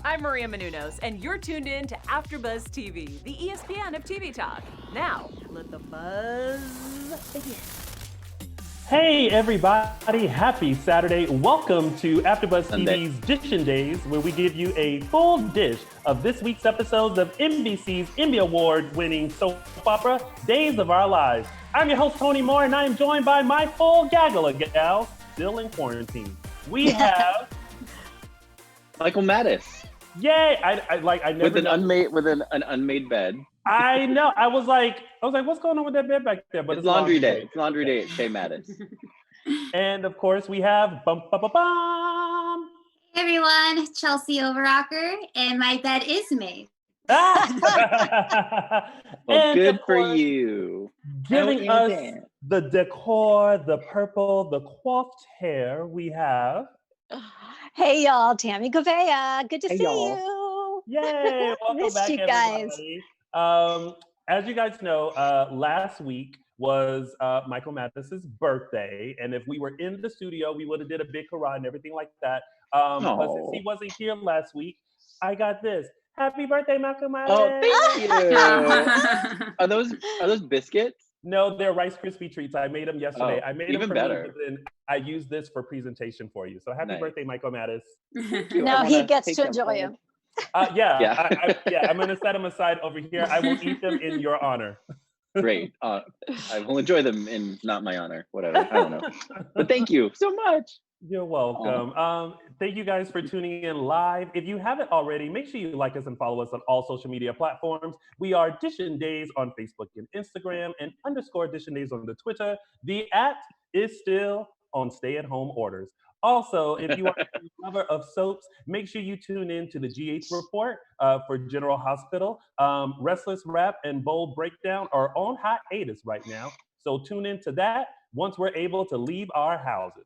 I'm Maria Menounos, and you're tuned in to AfterBuzz TV, the ESPN of TV talk. Now, let the buzz begin. Hey everybody, happy Saturday. Welcome to AfterBuzz TV's Dishin Days, where we give you a full dish of this week's episodes of NBC's Emmy Award-winning soap opera, Days of Our Lives. I'm your host, Tony Moore, and I am joined by my full gaggle of gals still in quarantine. We have... Michael Mattis. Yay! I never with an unmade bed. I know. I was like, what's going on with that bed back there? But it's laundry day. It's laundry day at Shea Mattis. And of course, we have bum. Hey everyone, Chelsea Overrocker, and my bed is made. Well, and good for course, you. Giving us the decor, the purple, the coiffed hair, we have. Hey y'all, Tammy Gavea. Good to see y'all. you. Yay! Welcome Missed back, you guys. everybody. As you guys know, last week was Michael Mattis's birthday, and if we were in the studio, we would have did a big hurrah and everything like that. But since he wasn't here last week, I got this. Happy birthday, Michael Mattis! Oh, thank you. Are those biscuits? No, they're Rice Krispie treats. I made them yesterday. Oh, I made even them for better. me, but then I used this for presentation for you. So happy birthday, Michael Mattis. No, he gets to enjoy them. I'm going to set them aside over here. I will eat them in your honor. Great. I will enjoy them in not my honor. Whatever. I don't know. But thank you so much. You're welcome. Thank you guys for tuning in live. If you haven't already, make sure you like us and follow us on all social media platforms. We are Dishin Days on Facebook and Instagram, and _Dishin Days on the Twitter. The @ is still on stay-at-home orders. Also, if you are a lover of soaps, make sure you tune in to the GH Report for General Hospital. Restless Wrap and Bold Breakdown are on hiatus right now, so tune in to that once we're able to leave our houses.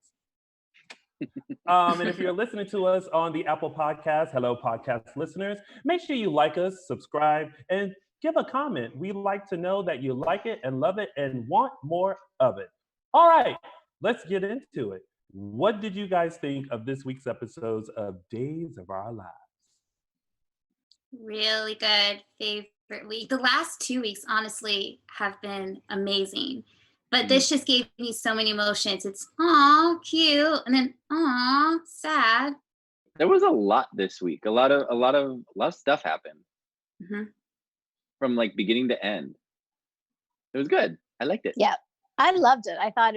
And if you're listening to us on the Apple Podcast, hello podcast listeners, make sure you like us, subscribe, and give a comment. We like to know that you like it and love it and want more of it. All right, let's get into it. What did you guys think of this week's episodes of Days of Our Lives? Really good. Favorite week. The last 2 weeks, honestly, have been amazing. But this just gave me so many emotions. It's aw, cute, and then aw, sad. There was a lot this week. A lot of stuff happened. Mm-hmm. From like beginning to end. It was good. I liked it. Yeah, I loved it. I thought,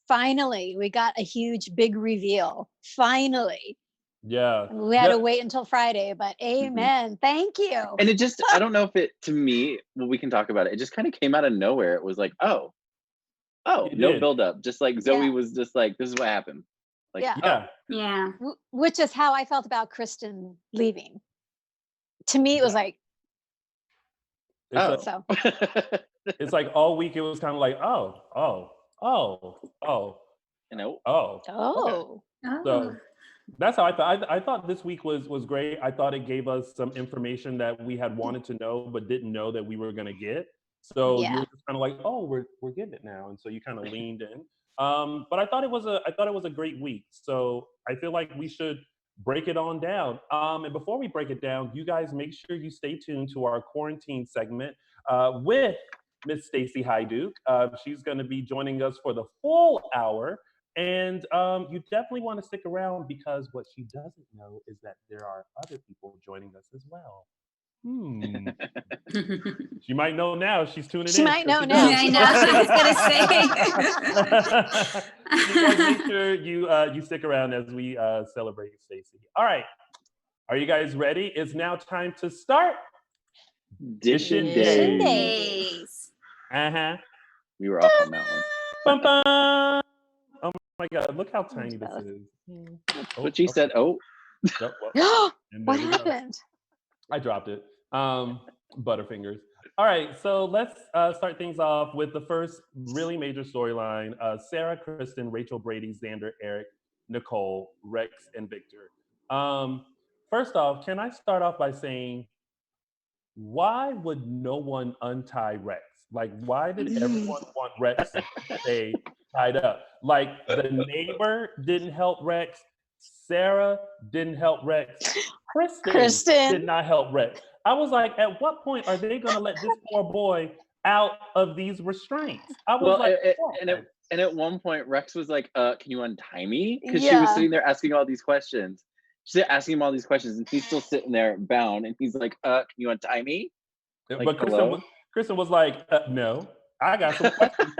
finally we got a huge big reveal. Finally. Yeah. We had to wait until Friday, but amen. Mm-hmm. Thank you. And it just, I don't know if it, to me, well, we can talk about it. It just kind of came out of nowhere. It was like, oh, no build up. Just like Zoey was just like, this is what happened. Like, yeah. Which is how I felt about Kristen leaving. To me, it was like, it's like all week it was kind of like, So that's how I thought. I thought this week was great. I thought it gave us some information that we had wanted to know but didn't know that we were going to get. So you were just kind of like, we're getting it now, and so you kind of leaned in. But I thought it was a great week. So I feel like we should break it on down. And before we break it down, you guys make sure you stay tuned to our quarantine segment with Miss Stacy Haiduk. She's going to be joining us for the full hour. And you definitely want to stick around because what she doesn't know is that there are other people joining us as well. She might know now. She's tuning in. She might know now. I know. I was gonna say. You guys make sure you stick around as we celebrate Stacy. All right, are you guys ready? It's now time to start Dishin Days. We were off on that one. Bum, bum. Oh my God! Look how tiny this is. What she said. Oh. What happened? I dropped it. Butterfingers. All right, so let's start things off with the first really major storyline. Sarah, Kristen, Rachel, Brady, Xander, Eric, Nicole, Rex, and Victor. First off, can I start off by saying, why would no one untie Rex? Like, why did everyone want Rex to stay tied up? Like, the neighbor didn't help Rex. Sarah didn't help Rex. Kristen did not help Rex. I was like, at what point are they going to let this poor boy out of these restraints? I was and at one point, Rex was like, can you untie me? Because she was sitting there asking all these questions. She's asking him all these questions, and he's still sitting there bound. And he's like, can you untie me? Like, but Kristen was like, no, I got some questions.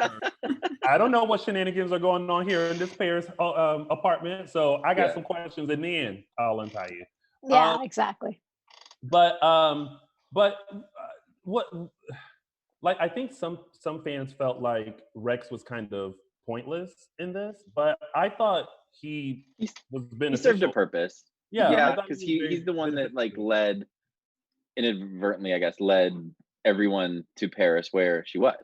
I don't know what shenanigans are going on here in this pair's apartment. So I got some questions, and then I'll untie you. Yeah, exactly. But what? Like, I think some fans felt like Rex was kind of pointless in this, but I thought he was beneficial. He served a purpose. Yeah, because he's the one that like inadvertently, I guess, led everyone to Paris where she was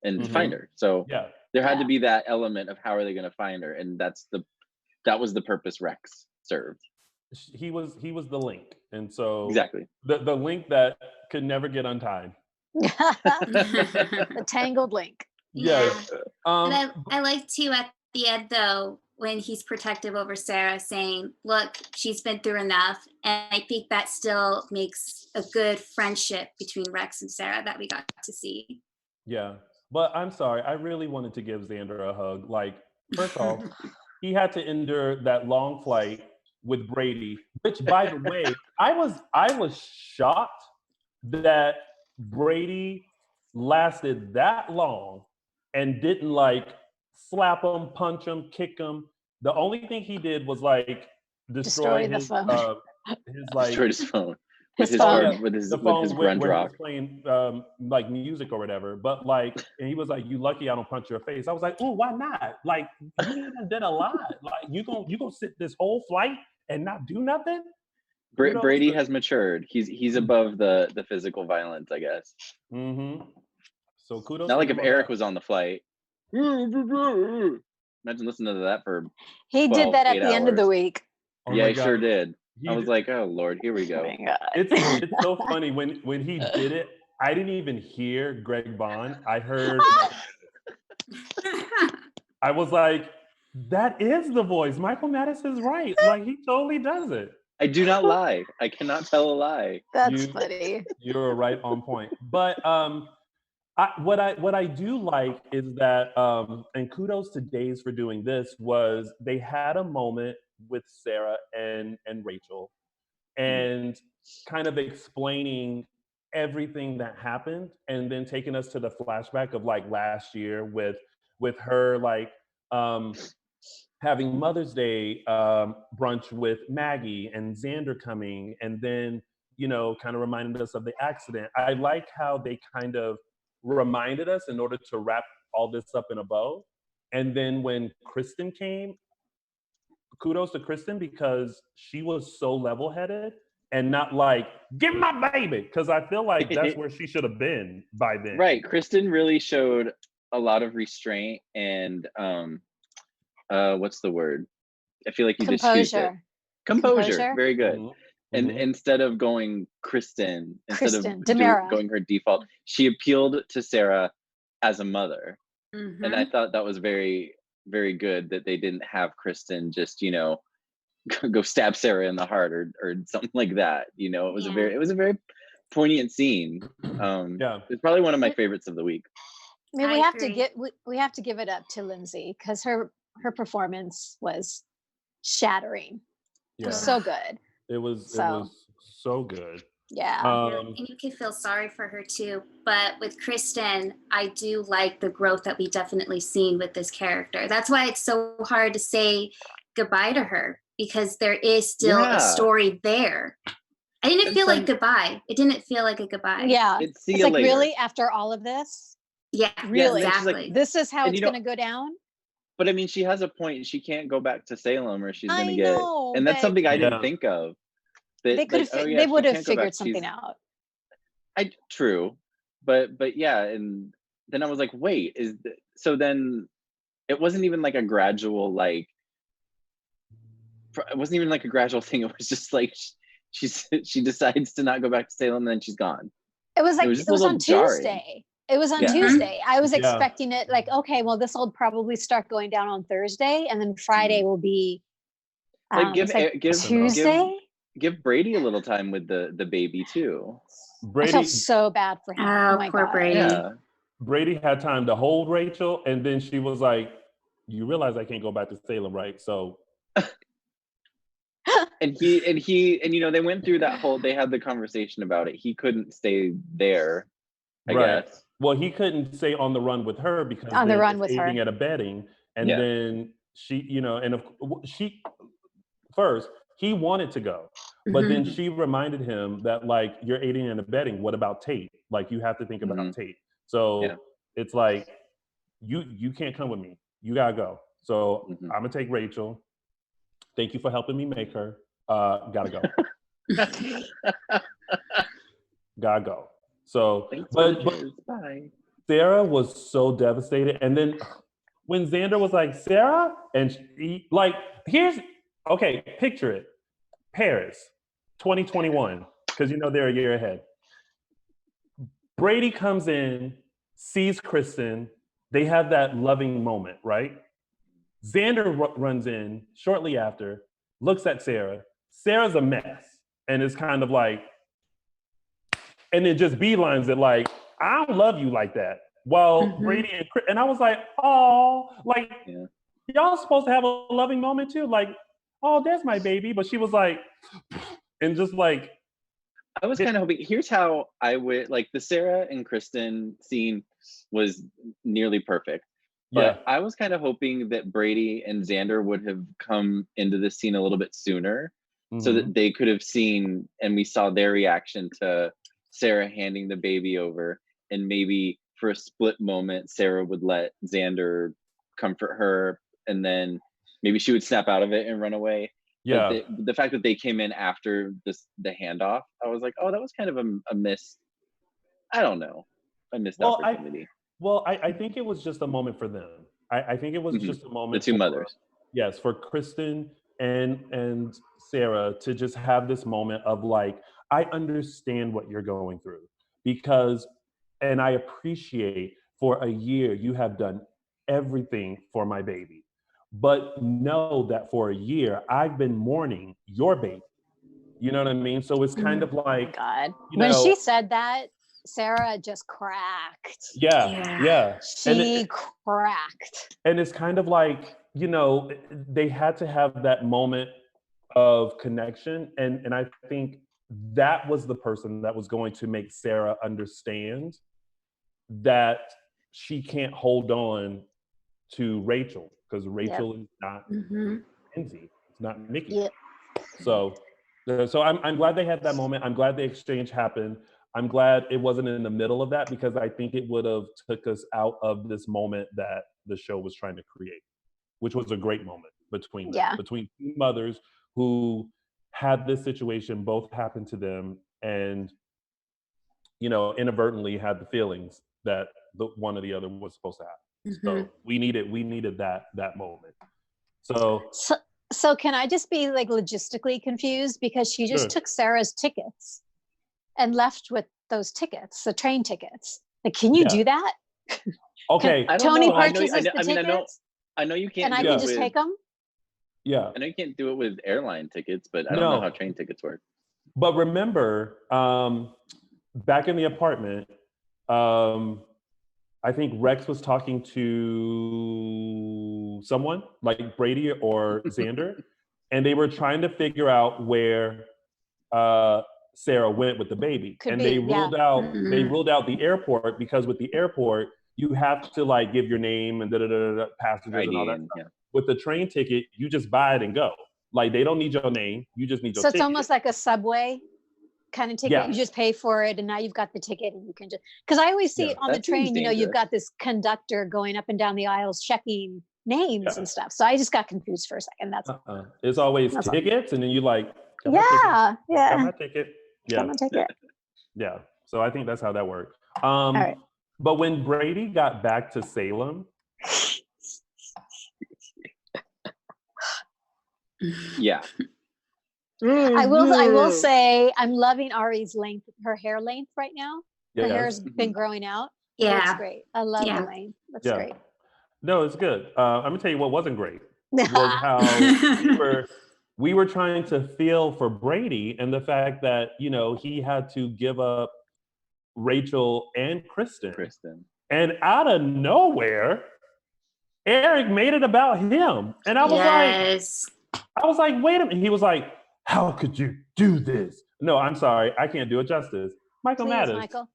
and to find her. So there had to be that element of how are they going to find her, and that was the purpose Rex served. He was the link, and so exactly the link that could never get untied. The tangled link. Yeah. And I like too at the end though when he's protective over Sarah, saying, "Look, she's been through enough," and I think that still makes a good friendship between Rex and Sarah that we got to see. Yeah, but I'm sorry, I really wanted to give Xander a hug. Like, first off, he had to endure that long flight with Brady, which, by the way, I was shocked that Brady lasted that long and didn't like slap him, punch him, kick him. The only thing he did was like destroy his phone. Destroyed his phone. With his grunge rock, playing like music or whatever. But like, and he was like, "You lucky I don't punch your face." I was like, "Oh, why not? Like, you even did a lot. Like, you gonna sit this whole flight and not do nothing?" Brady has matured. He's above the physical violence, I guess. Mm-hmm. So kudos. Not like if Eric was on the flight. Imagine listening to that for. He did that at the end of the week. Oh yeah, he sure did. I was like, oh Lord, here we go. Oh it's so funny when he did it. I didn't even hear Greg Bond. I heard. I was like, that is the voice. Michael Madison is right. Like, he totally does it. I do not lie. I cannot tell a lie. That's funny. You're right on point. But what I do like is that, and kudos to Days for doing this, was they had a moment with Sarah and Rachel, and kind of explaining everything that happened, and then taking us to the flashback of like last year with her like having Mother's Day brunch with Maggie and Xander coming, and then kind of reminded us of the accident. I like how they kind of reminded us in order to wrap all this up in a bow. And then when Kristen came, kudos to Kristen, because she was so level-headed and not like, give my baby, because I feel like that's where she should have been by then. Right. Kristen really showed a lot of restraint and what's the word? I feel like you just used it. Composure. Very good. Mm-hmm. And instead of going Kristen, instead of going her default, she appealed to Sarah as a mother. Mm-hmm. And I thought that was very, very good that they didn't have Kristen just, go stab Sarah in the heart or something like that. It was a very poignant scene. It's probably one of my favorites of the week. I mean, we have to give it up to Lindsay, because her performance was shattering. It was so good. It was so good. Yeah. And you can feel sorry for her too. But with Kristen, I do like the growth that we definitely seen with this character. That's why it's so hard to say goodbye to her, because there is still a story there. I didn't feel like goodbye. It didn't feel like a goodbye. Yeah. It's like, later. Really, after all of this? Yeah, really. Exactly. Like, this is how it's going to go down? But I mean, she has a point. She can't go back to Salem, or she's going to get. And that's something I didn't think of. They could have. They would have figured something out. True, but yeah, and then I was like, wait, so then it wasn't even like a gradual like. It wasn't even like a gradual thing. It was just like she decides to not go back to Salem, and then she's gone. It was like it was on Tuesday. It was on Tuesday. I was expecting it like, okay, well, this will probably start going down on Thursday, and then Friday will be Like Tuesday. Give Brady a little time with the baby too. Brady, I felt so bad for him. Oh, my poor God. Brady. Yeah. Brady had time to hold Rachel, and then she was like, "You realize I can't go back to Salem, right?" So, and you know, they went through that whole. They had the conversation about it. He couldn't stay there. I guess. Well, he couldn't stay on the run with her because On the run it's with aiding her. and abetting, and then she, you know, and she first he wanted to go, but then she reminded him that like you're aiding and abetting. What about Tate? Like you have to think about Tate. So it's like you can't come with me. You gotta go. So I'm gonna take Rachel. Thank you for helping me make her. Gotta go. Gotta go. So, but bye. Sarah was so devastated. And then when Xander was like, Sarah, and he, like, picture it. Paris, 2021, because you know they're a year ahead. Brady comes in, sees Kristen. They have that loving moment, right? Xander runs in shortly after, looks at Sarah. Sarah's a mess and is kind of like, and then just beelines it like, I don't love you like that. Well, Brady and I was like, oh, like, y'all supposed to have a loving moment too. Like, oh, there's my baby. But she was like, and just like. I was kind of hoping, here's how I would, like the Sarah and Kristen scene was nearly perfect. But I was kind of hoping that Brady and Xander would have come into this scene a little bit sooner so that they could have seen, and we saw their reaction to Sarah handing the baby over, and maybe for a split moment, Sarah would let Xander comfort her, and then maybe she would snap out of it and run away. Yeah. But the fact that they came in after the handoff, I was like, oh, that was kind of a miss. I don't know, a missed opportunity. I think it was just a moment for them. I think it was just a moment. The two mothers. Yes, for Kristen and Sarah to just have this moment of like, I understand what you're going through because, and I appreciate for a year you have done everything for my baby. But know that for a year, I've been mourning your baby. You know what I mean? So it's kind of like, God. When she said that, Sarah just cracked. Yeah. She cracked. And it's kind of like, you know, they had to have that moment of connection. And I think that was the person that was going to make Sarah understand that she can't hold on to Rachel because Rachel is not Lindsay. It's not Nikki. Yep. So I'm glad they had that moment. I'm glad the exchange happened. I'm glad it wasn't in the middle of that because I think it would have took us out of this moment that the show was trying to create, which was a great moment between them, between two mothers who had this situation both happen to them and, you know, inadvertently had the feelings that the one or the other was supposed to have. So we needed that moment. So can I just be like logistically confused because she just took Sarah's tickets and left with those tickets, the train tickets. Like, can you do that? Okay. Tony purchases the tickets. I know you can't. And I can just take them. Yeah. I know you can't do it with airline tickets, but I don't know how train tickets work. But remember, back in the apartment, I think Rex was talking to someone like Brady or Xander, and they were trying to figure out where Sarah went with the baby. They ruled out the airport because with the airport, you have to like give your name and passengers and all that stuff. With the train ticket, you just buy it and go. Like they don't need your name, you just need your ticket. So it's almost like a subway kind of ticket. You just pay for it and now you've got the ticket and you can just, because I always see it on the train, you know, you've got this conductor going up and down the aisles checking names and stuff. So I just got confused for a second. That's it's always tickets and then you like got my ticket. Got my ticket. Yeah. So I think that's how that worked. All right. But when Brady got back to Salem, I will say I'm loving Ari's length, her hair length right now. Her hair's been growing out. Yeah. It's great. I love the length. That's great. No, it's good. I'm gonna tell you what wasn't great was how we were trying to feel for Brady and the fact that, you know, he had to give up Rachel and Kristen. And out of nowhere, Eric made it about him. And I was like, wait a minute. He was like, how could you do this? No, I'm sorry. I can't do it justice. Michael Please, Matters. Michael.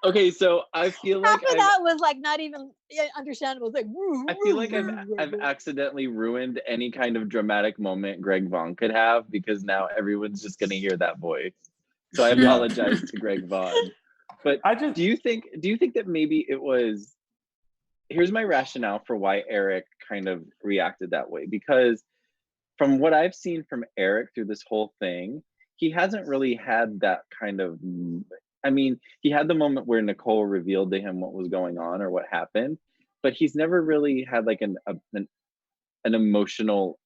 Okay, so I feel like that was like not even understandable. It's like, I feel like I've accidentally ruined any kind of dramatic moment Greg Vaughn could have, because now everyone's just gonna hear that voice. So I apologize to Greg Vaughn. But do you think that maybe it was? Here's my rationale for why Eric kind of reacted that way. Because from what I've seen from Eric through this whole thing, he hasn't really had that kind of. I mean, he had the moment where Nicole revealed to him what was going on or what happened, but he's never really had like an emotional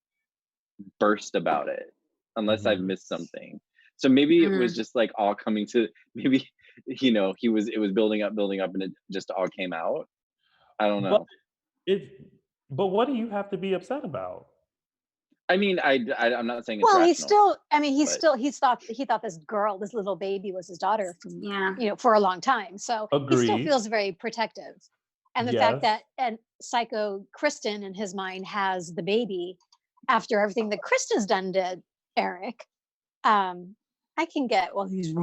burst about it, unless I've missed something. So maybe it was just like all coming to, maybe, you know, it was building up, and it just all came out. I don't know. But what do you have to be upset about? I mean, I'm not saying it's well, rational, he's still. I mean, he thought this girl, this little baby, was his daughter from you know, for a long time. So he still feels very protective, and the fact that psycho Kristen in his mind has the baby after everything that Kristen's done to Eric. I can get he's she's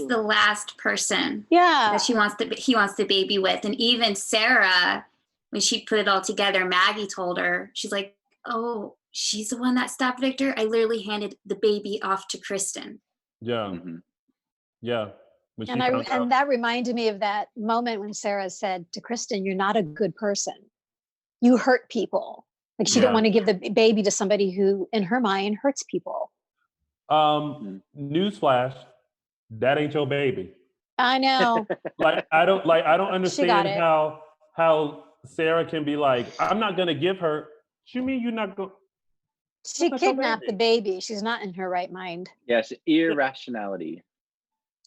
the last person that he wants the baby with, and even Sarah. When she put it all together, Maggie told her, she's like, oh, she's the one that stopped Victor. I literally handed the baby off to Kristen. Yeah. Yeah. And that reminded me of that moment when Sarah said to Kristen, you're not a good person. You hurt people. Like she didn't want to give the baby to somebody who, in her mind, hurts people. Newsflash, that ain't your baby. I know. I don't understand how Sarah can be like, I'm not gonna give her. You mean you're not going? She kidnapped the baby. She's not in her right mind. Yes, irrationality.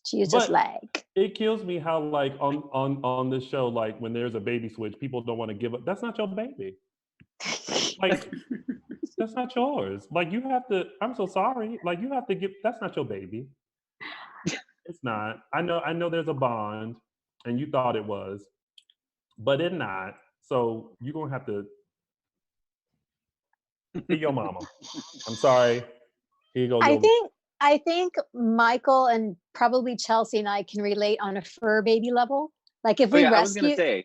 She is just like. It kills me how like on this show, like when there's a baby switch, people don't want to give up. That's not your baby. Like that's not yours. Like you have to. I'm so sorry. Like you have to give. That's not your baby. It's not. I know. There's a bond, and you thought it was, but it's not. So you're gonna have to be your mama. I'm sorry. Here you go. I think Michael and probably Chelsea and I can relate on a fur baby level. Like if we rescued a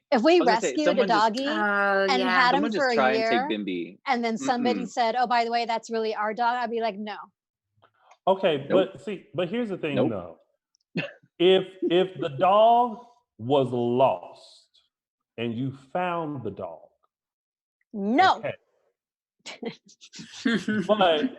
doggy and had him for a year, and then somebody said, "Oh, by the way, that's really our dog," I'd be like, "No." Okay, but here's the thing, though. If the dog was lost and you found the dog, no. Okay. But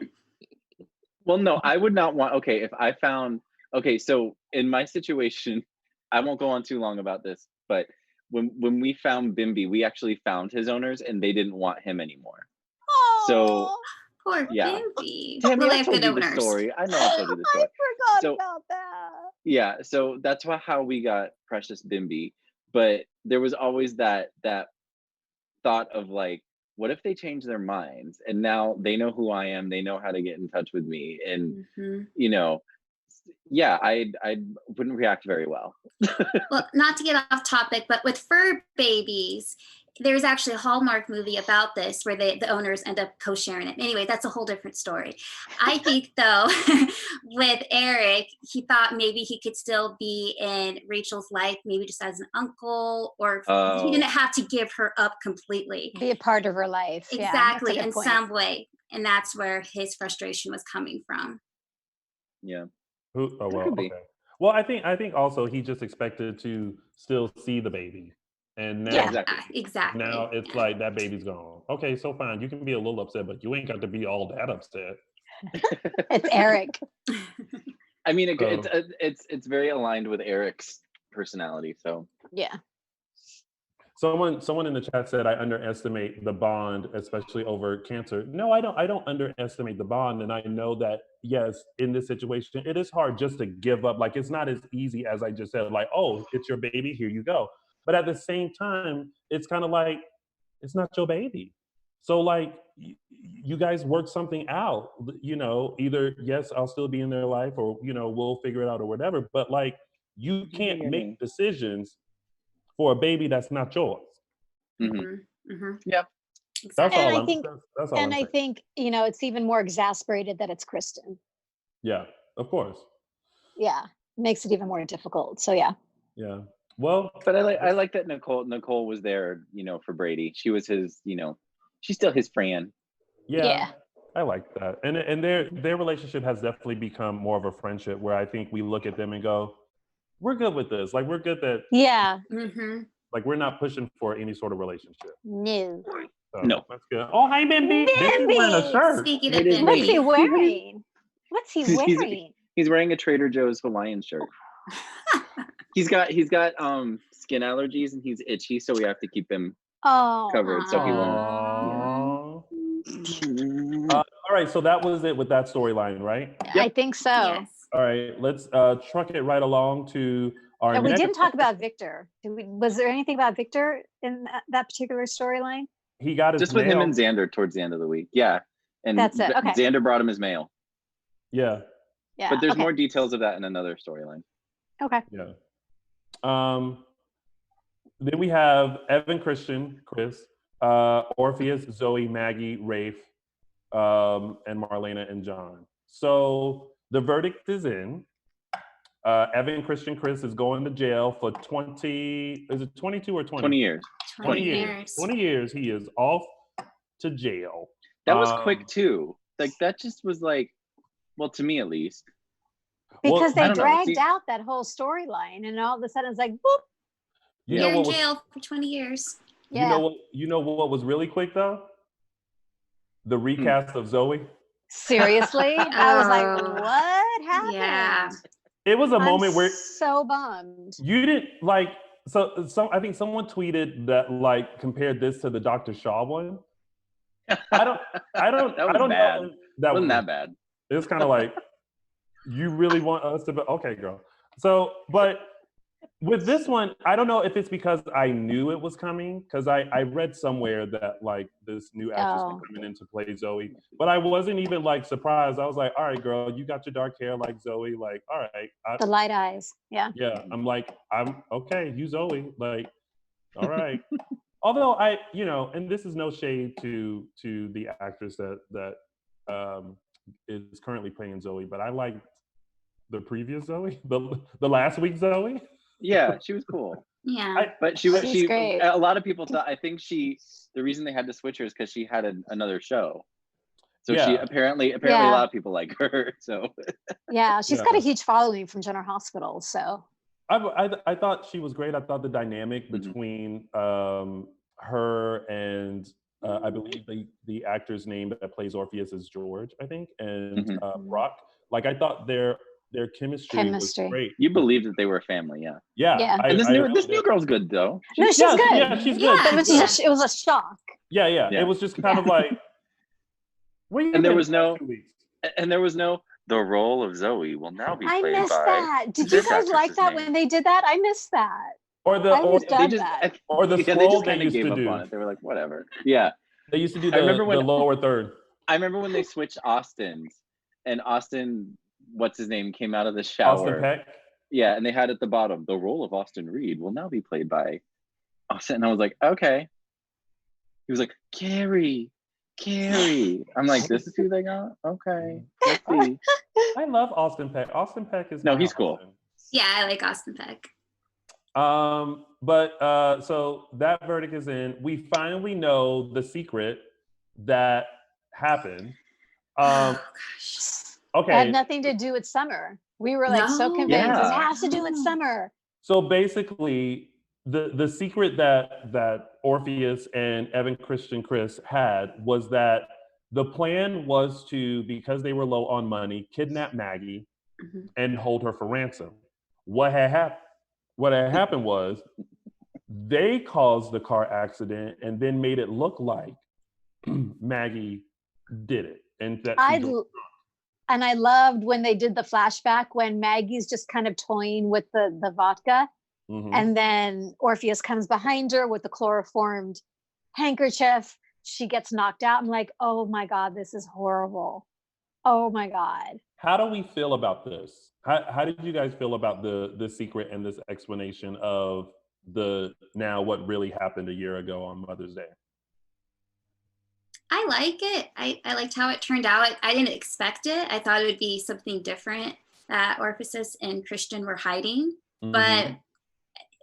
well, no, I would not want. Okay, if I found. Okay, so in my situation, I won't go on too long about this, but when we found Bimby, we actually found his owners, and they didn't want him anymore. Oh, so poor Bimby. Tammy, I told you the story. I know I told you the story. I forgot about that. Yeah, so that's how we got Precious Bimby. But there was always that thought of like, what if they change their minds and now they know who I am, they know how to get in touch with me, and you know, I wouldn't react very well. Well, not to get off topic, but with fur babies, there's actually a Hallmark movie about this where the owners end up co-sharing it. Anyway, that's a whole different story. I think though, with Eric, he thought maybe he could still be in Rachel's life, maybe just as an uncle, or he didn't have to give her up completely. Be a part of her life. Exactly, in some way. And that's where his frustration was coming from. Yeah. Okay. Well, I think also he just expected to still see the baby. And now, exactly. Now it's like that baby's gone. Okay, so fine. You can be a little upset, but you ain't got to be all that upset. It's Eric. I mean, it's very aligned with Eric's personality. So yeah. Someone in the chat said I underestimate the bond, especially over cancer. No, I don't underestimate the bond, and I know that yes, in this situation, it is hard just to give up. Like it's not as easy as I just said. Like, oh, it's your baby, here you go. But at the same time, it's kind of like it's not your baby. So like you guys work something out. You know, either yes, I'll still be in their life, or we'll figure it out or whatever. But like you can't make decisions for a baby that's not yours. Yeah. That's all. I think, that's all. And I think it's even more exasperated that it's Kristen. Yeah, of course. Yeah, makes it even more difficult. So yeah. Yeah. Well, but I like that Nicole was there, for Brady. She was his, she's still his friend. Yeah. I like that, and their relationship has definitely become more of a friendship where I think we look at them and go, we're good with this. Like we're good that. Yeah. Like we're not pushing for any sort of relationship. No. So, no. That's good. Oh, hi, Bimby. Bimby's wearing a shirt. Speaking of Bimby. What's he wearing? What's he wearing? He's wearing a Trader Joe's Hawaiian shirt. He's got skin allergies and he's itchy, so we have to keep him covered so he won't. All right, so that was it with that storyline, right? Yep. I think so. Yes. All right, let's truck it right along to our. And we didn't talk about Victor. Was there anything about Victor in that particular storyline? He got his just mail. With him and Xander towards the end of the week. Yeah, and that's it. Okay. Xander brought him his mail. Yeah. Yeah. But there's more details of that in another storyline. Okay. Yeah. Then we have Evan, Christian, Chris, Orpheus, Zoey, Maggie, Rafe, and Marlena and John. So the verdict is in. Evan, Christian, Chris is going to jail for 20. Is it 22 or 20? 20 years. 20 years. 20 years. He is off to jail. That was quick too. Like that just was like, well, to me at least. Because they dragged out that whole storyline, and all of a sudden it's like, boop. You're in jail for 20 years. Yeah. You know what was really quick though? The recast of Zoey. Seriously? I was like, what happened? Yeah. It was a moment where so bummed. You didn't like so I think someone tweeted that like compared this to the Dr. Shaw one. I don't bad. know. That wasn't that bad. It was kind of like, you really want us to be okay, girl. So, but with this one, I don't know if it's because I knew it was coming, because I read somewhere that like this new actress was coming in to play Zoey, but I wasn't even like surprised. I was like, all right, girl, you got your dark hair like Zoey, like, all right. The light eyes, yeah. Yeah, I'm okay, you Zoey, like, all right. Although and this is no shade to the actress that is currently playing Zoey, but I liked the previous Zoey, the last week Zoey. Yeah, she was cool. Yeah, but she great. A lot of people thought. I think the reason they had to switch her is because she had another show. So she apparently a lot of people like her. So yeah, she's got a huge following from General Hospital. So I thought she was great. I thought the dynamic between her and I believe the actor's name that plays Orpheus is George, I think, and Brock. Like I thought their chemistry was great. You believe that they were a family, yeah. Yeah. And this new girl's good though. No, she's good. Yeah, she's good. It was a shock. Yeah. It was just kind of like. And there was no. The role of Zoey will now be played by. I missed that. Did you guys like that when they did that? I missed that. Or the scroll they used to do. On it. They were like, whatever. Yeah. They used to do the lower third. I remember when they switched Austin's, and Austin, what's his name, came out of the shower. Austin Peck. Yeah, and they had at the bottom, the role of Austin Reed will now be played by Austin. And I was like, okay. He was like, Carrie. I'm like, this is who they got? Okay. Let's see. I love Austin Peck. Austin Peck is he's cool. Yeah, I like Austin Peck. But so that verdict is in. We finally know the secret that happened. Oh gosh. Okay. It had nothing to do with Summer. We were like so convinced it has to do with Summer. So basically, the secret that Orpheus and Evan, Christian, Chris had was that the plan was to, because they were low on money, kidnap Maggie and hold her for ransom. What had happened was they caused the car accident and then made it look like Maggie did it. And that and I loved when they did the flashback when Maggie's just kind of toying with the vodka. And then Orpheus comes behind her with the chloroformed handkerchief. She gets knocked out. I'm like, oh my God, this is horrible. Oh my God. How do we feel about this? How did you guys feel about the secret and this explanation of what really happened a year ago on Mother's Day? I like it. I liked how it turned out. I didn't expect it. I thought it would be something different that Orpheus and Kristen were hiding. But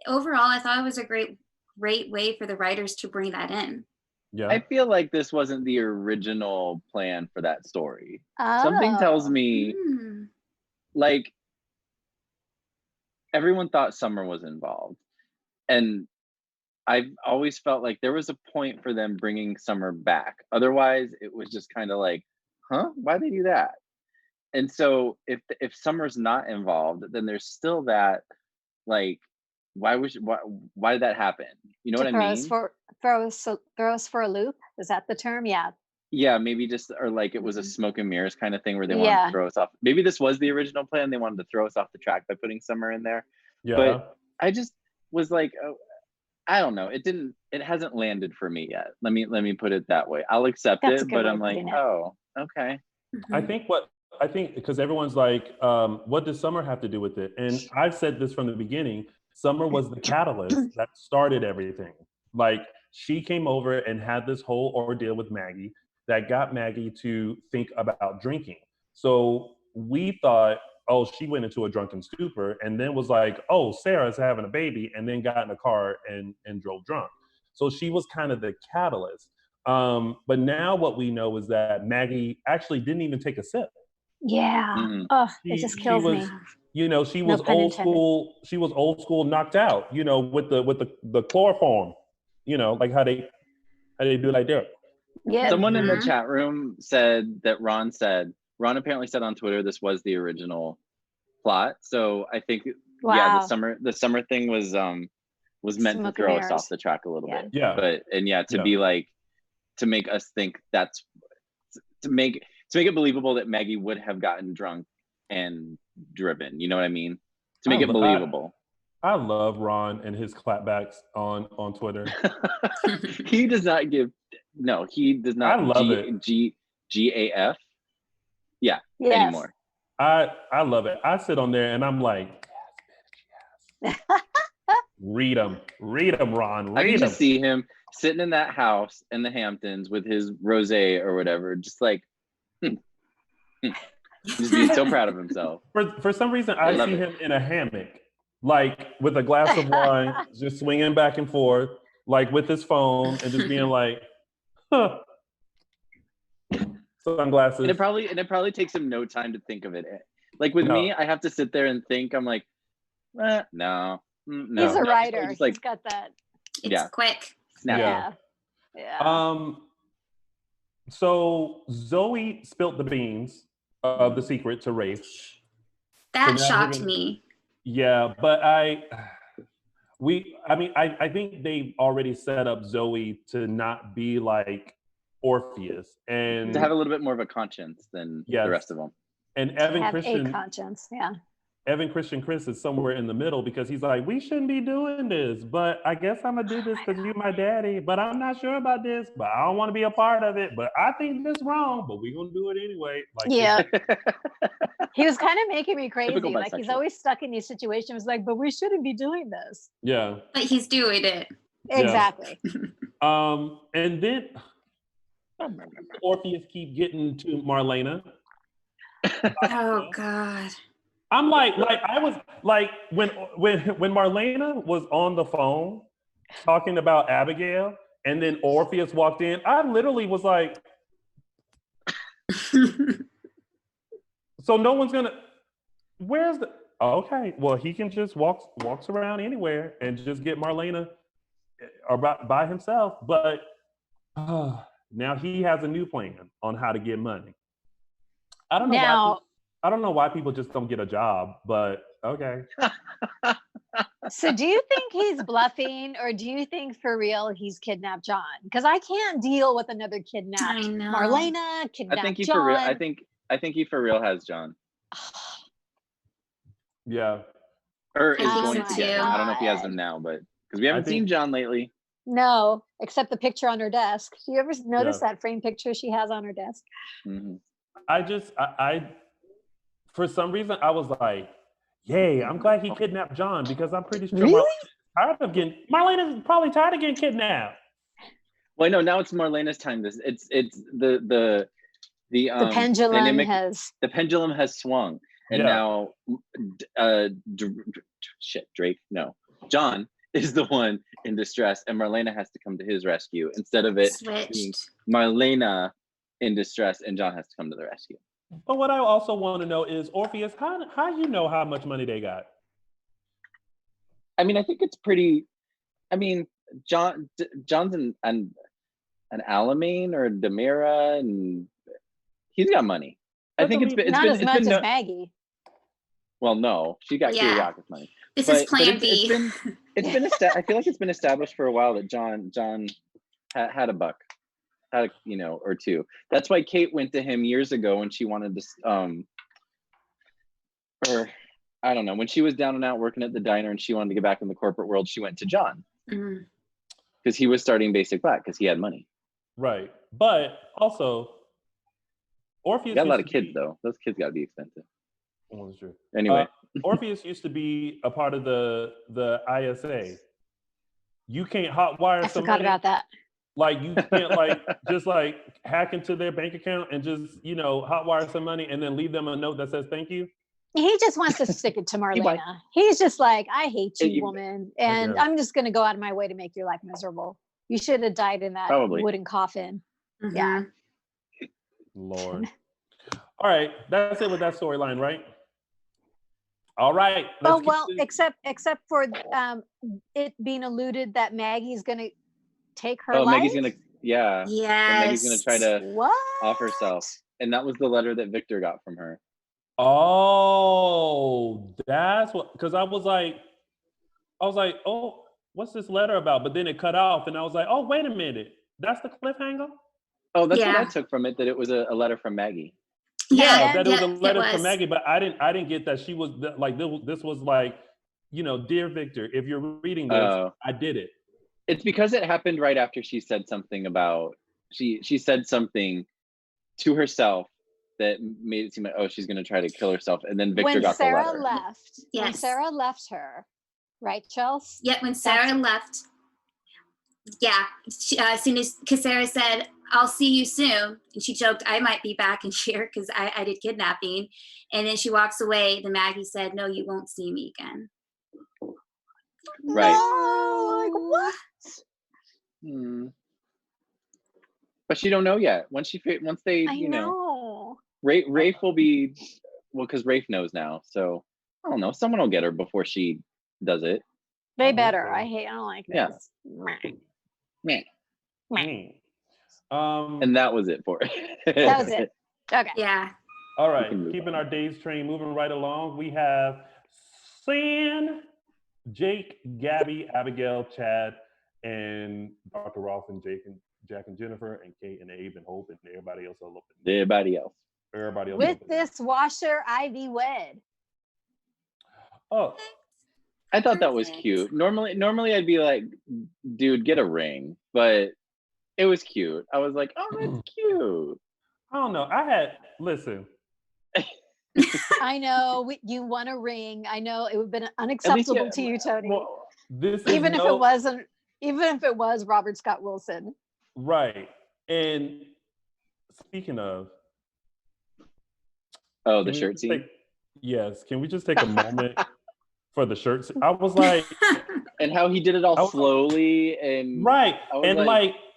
overall, I thought it was a great way for the writers to bring that in. Yeah. I feel like this wasn't the original plan for that story. Something tells me, like, everyone thought Summer was involved. And I've always felt like there was a point for them bringing Summer back. Otherwise, it was just kind of like, huh? Why'd they do that? And so if Summer's not involved, then there's still that, like, why did that happen? You know what I mean? Throw us for a loop. Is that the term? Yeah. Yeah, maybe just, or like it was a smoke and mirrors kind of thing where they wanted to throw us off. Maybe this was the original plan. They wanted to throw us off the track by putting Summer in there. Yeah. But I just was like, oh, I don't know. It hasn't landed for me yet. Let me put it that way. I'll accept it, but I'm like, oh, okay. I think because everyone's like, what does Summer have to do with it? And I've said this from the beginning. Summer was the catalyst that started everything. Like, she came over and had this whole ordeal with Maggie that got Maggie to think about drinking. So we thought, oh, she went into a drunken stupor and then was like, oh, Sarah's having a baby, and then got in a car and drove drunk. So she was kind of the catalyst. But now what we know is that Maggie actually didn't even take a sip. Yeah. Oh, it just kills me. You know, she was old school. She was old school, knocked out. You know, with the chloroform. You know, like how they do like that. Yeah. Someone in the chat room said that Ron apparently said on Twitter this was the original plot. So I think the summer thing was meant to throw us off the track a little bit. Yeah. But be like, to make us think that's to make it believable that Maggie would have gotten drunk and driven. You know what I mean? To make it believable. I love Ron and his clapbacks on Twitter. He does not give. No, he does not. I love it. GAF. Yeah. Yes. Anymore. I love it. I sit on there and I'm like, yes, bitch, yes. Read them, Ron. I can just see him sitting in that house in the Hamptons with his rosé or whatever, just like, just being so proud of himself. For some reason, I see him in a hammock, like with a glass of wine, just swinging back and forth, like with his phone, and just being like, huh. Sunglasses. And it probably takes him no time to think of it. Like with me, I have to sit there and think. I'm like, no. He's a writer. He's got that. It's quick. Yeah. So Zoey spilt the beans of the secret to Rafe. That shocked me. Yeah, but I think they've already set up Zoey to not be like Orpheus and to have a little bit more of a conscience than the rest of them. And Evan Christian a conscience, yeah. Evan Christian Chris is somewhere in the middle because he's like, we shouldn't be doing this, but I guess I'm gonna do this because you're my daddy, but I'm not sure about this, but I don't want to be a part of it, but I think this wrong, but we're gonna do it anyway. Like, yeah. He was kind of making me crazy. Like, he's always stuck in these situations like, but we shouldn't be doing this. Yeah. But he's doing it. Exactly. Yeah. And then Orpheus keep getting to Marlena. Oh God. I'm like I was like when Marlena was on the phone talking about Abigail and then Orpheus walked in, I literally was like, so no one's gonna, where's the, okay, well he can just walks around anywhere and just get Marlena or by himself, but now he has a new plan on how to get money. I don't know why people just don't get a job, but okay. So do you think he's bluffing, or do you think for real he's kidnapped John? Because I can't deal with another kidnapped Marlena, kidnapped John. For real. I think he for real has John. Yeah. Or is going to get him. I don't know if he has him now, but because we haven't seen John lately. No, except the picture on her desk. Do you ever notice that framed picture she has on her desk? Mm-hmm. I for some reason I was like, yay, I'm glad he kidnapped John, because I'm pretty sure Marlena's probably tired of getting kidnapped. Well, no, now it's Marlena's time. It's the pendulum has swung, and now Drake, no, John is the one in distress, and Marlena has to come to his rescue instead of it being Marlena in distress and John has to come to the rescue. But what I also want to know is, Orpheus, how you know how much money they got? I mean, I think it's pretty. I mean, John's an Alamein or Demira, and he's got money. I think it's not as much as Maggie. Well, no, she got Kiriaka's money. This is Plan B. It's been I feel like it's been established for a while that John had a buck, or two. That's why Kate went to him years ago when she wanted to, or I don't know, when she was down and out working at the diner and she wanted to get back in the corporate world. She went to John because he was starting Basic Black because he had money. Right, but also Orpheus got a lot of kids though. Those kids got to be expensive. Oh, that's true. Anyway, Orpheus used to be a part of the ISA. You can't hotwire somebody. I forgot about that. Like you can't just hack into their bank account and just hotwire some money and then leave them a note that says thank you. He just wants to stick it to Marlena. He's just like, I hate you, woman, and I'm just going to go out of my way to make your life miserable. You should have died in that wooden coffin. Mm-hmm. Yeah. Lord. All right, that's it with that storyline, right? All right. Except for it being alluded that Maggie's going to take her life. Maggie's going to, Yes. Maggie's going to try to off herself. And that was the letter that Victor got from her. Oh, that's what, because I was like, oh, what's this letter about? But then it cut off and I was like, oh, wait a minute. That's the cliffhanger? Oh, that's what I took from it, that it was a letter from Maggie. That it was a letter from Maggie, but I didn't get that she was like, this was like, dear Victor, if you're reading this, I did it. It's because it happened right after she said something about, she said something to herself that made it seem like, she's going to try to kill herself. And then Victor got the letter. When Sarah left her, right, Chelsea? Yeah, when Sarah left, as soon as Sarah said, I'll see you soon. And she joked, I might be back in here because I did kidnapping. And then she walks away. Then Maggie said, no, you won't see me again. Right. No, like what? But she don't know yet. Once they, know. Rafe will be, because Rafe knows now. So I don't know. Someone will get her before she does it. They better. I don't like this. Yeah. And that was it for it. That was it. Okay. Yeah. All right. Keeping our days train moving right along. We have San, Jake, Gabby, Abigail, Chad, and Dr. Rolf and Jack and Jennifer and Kate and Abe and Hope and everybody else. Everybody else. With this washer, Ivy wed. Oh. I thought that was cute. Normally I'd be like, dude, get a ring. But it was cute. I was like, oh, that's cute. I don't know. Listen. I know you want a ring. I know it would have been unacceptable to you, Tony. Well, even if it was Robert Scott Wilson. Right. And speaking of, the shirt scene. Yes. Can we just take a moment for the shirt scene? I was like, and how he did it all slowly and right.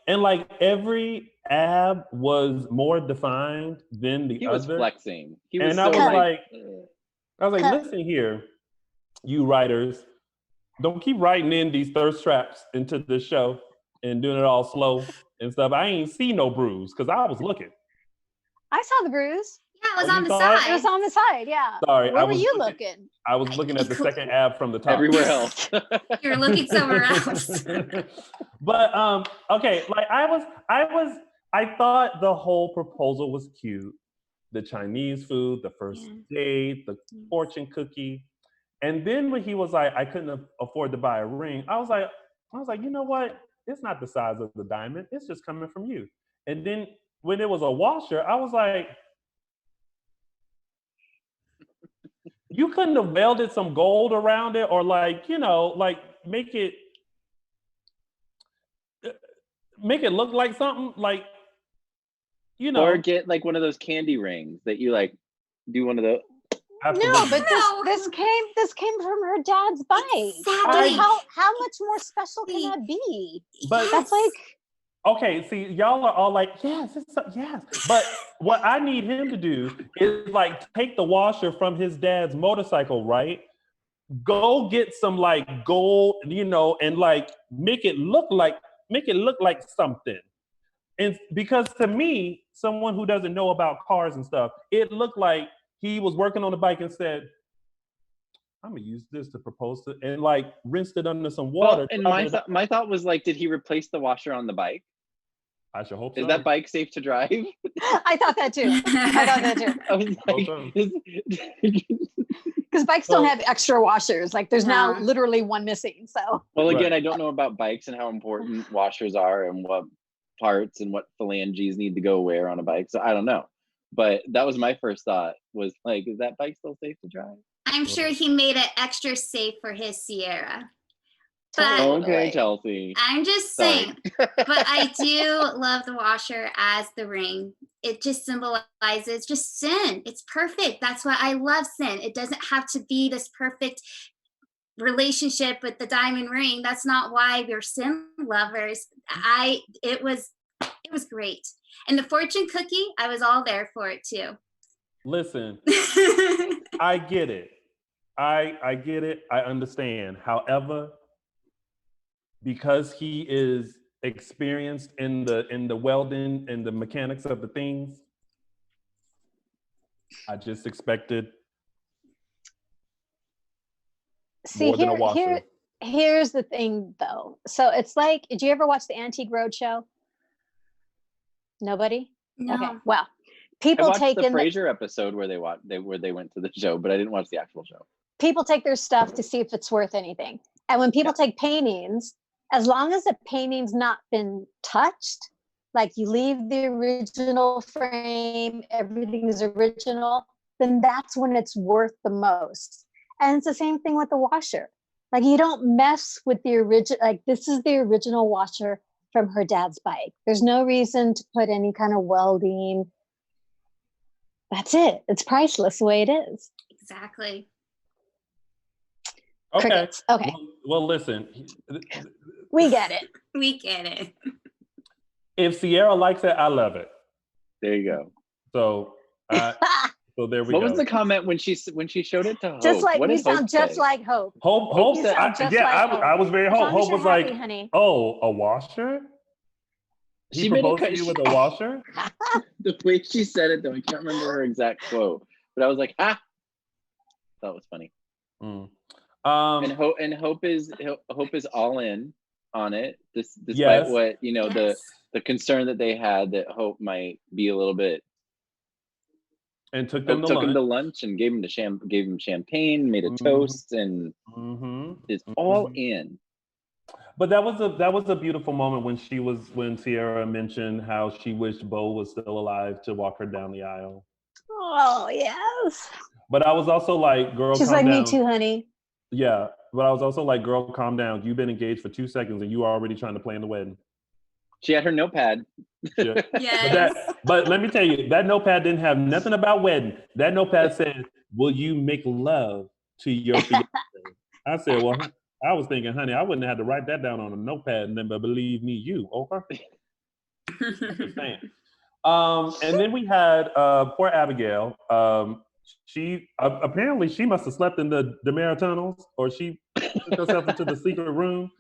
And like every ab was more defined than the other. He was flexing. I was like, listen here, you writers, don't keep writing in these thirst traps into the show and doing it all slow and stuff. I ain't see no bruise because I was looking. I saw the bruise. Yeah, it was on the side. It was on the side, yeah. Sorry, where were you looking? I was looking at the second ab from the top. Everywhere else. You're looking somewhere else. But okay, like I thought the whole proposal was cute. The Chinese food, the first date, the fortune cookie. And then when he was like, I couldn't afford to buy a ring, I was like, you know what? It's not the size of the diamond. It's just coming from you. And then when it was a washer, I was like, you couldn't have welded some gold around it or like, you know, like make it look like something like, you know. Or get like one of those candy rings that you like do one of those. Absolutely. No, but this came from her dad's bike. Exactly. How much more special can that be? But that's like, okay, see, y'all are all like, yes. But what I need him to do is like take the washer from his dad's motorcycle, right? Go get some like gold, you know, and like make it look like something. And because to me, someone who doesn't know about cars and stuff, it looked like he was working on the bike and said, I'm gonna use this to propose to, and like rinsed it under some water. Well, and my thought was like, did he replace the washer on the bike? I should hope so. Is that bike safe to drive? I thought that too. I was like, because bikes don't have extra washers. Like there's now literally one missing. So. Well, again, I don't know about bikes and how important washers are and what parts and what phalanges need to go where on a bike. So I don't know. But that was my first thought was like, is that bike still safe to drive? I'm sure he made it extra safe for his Ciara. But okay, Chelsea. I'm just saying, but I do love the washer as the ring. It just symbolizes just sin. It's perfect. That's why I love sin. It doesn't have to be this perfect relationship with the diamond ring. That's not why we're sin lovers. It was great. And the fortune cookie, I was all there for it too. Listen, I get it. I get it. I understand. However, because he is experienced in the welding and the mechanics of the things, I just expected more than a washer. Here's the thing though. So it's like, did you ever watch the Antique Roadshow? Nobody? No. Okay. Well, people I watched take the Frasier episode where they went to the show, but I didn't watch the actual show. People take their stuff to see if it's worth anything. And when people take paintings, as long as the painting's not been touched, like you leave the original frame, everything is original, then that's when it's worth the most. And it's the same thing with the washer. Like you don't mess with the original, like this is the original washer from her dad's bike. There's no reason to put any kind of welding. That's it. It's priceless the way it is. Exactly. Okay. Crickets. Okay. Well, listen. We get it. We get it. If Ciara likes it, I love it. There you go. So there we go. What was the comment when she showed it to Hope? Just like what you did Hope sound just say? like Hope. Hope said, I was very Hope. Hope was like, honey. oh, a washer? He proposed to you with a washer? The way she said it, though, I can't remember her exact quote, but I was like, ha! That was funny. And Hope is all in on it, despite what the concern that they had that Hope might be a little bit. And took him to lunch and gave him champagne, made a toast, and is all in. But that was a beautiful moment when Ciara mentioned how she wished Bo was still alive to walk her down the aisle. Oh yes. But I was also like, girl, she's like, me too, honey. Yeah, but I was also like, girl, calm down. You've been engaged for 2 seconds and you are already trying to plan the wedding. She had her notepad. Yeah. Yes. But let me tell you, that notepad didn't have nothing about wedding. That notepad said, will you make love to your fiance? I said, well, I was thinking, honey, I wouldn't have to write that down on a notepad and then, but believe me, you, okay? Just saying. And then we had poor Abigail. She apparently she must have slept in the Demerara tunnels, or she took herself into the secret room.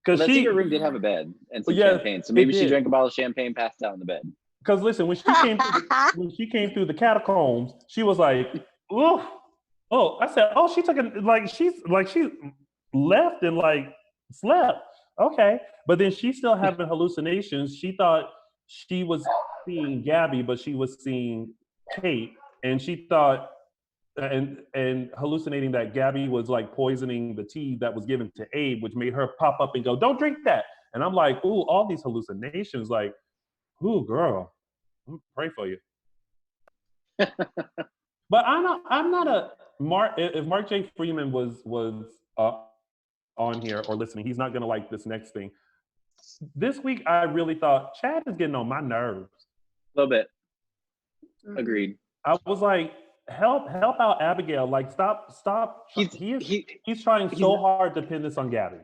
Because the secret room did have a bed and some champagne, so maybe she drank a bottle of champagne, passed out in the bed. Because listen, when she came through the catacombs, she was like, "Ooh, oh." I said, "Oh, she took it she left and like slept." Okay, but then she's still having hallucinations. She thought she was seeing Gabby, but she was seeing Kate, and she thought and hallucinating that Gabby was like poisoning the tea that was given to Abe, which made her pop up and go, "Don't drink that." And I'm like, "Ooh, all these hallucinations, like, ooh, girl, pray for you." But I'm not a Mark. If Mark J. Freeman was on here or listening, he's not gonna like this next thing. This week, I really thought Chad is getting on my nerves. A little bit. Agreed. I was like, help out Abigail. Like, stop. He's trying so hard to pin this on Gabby.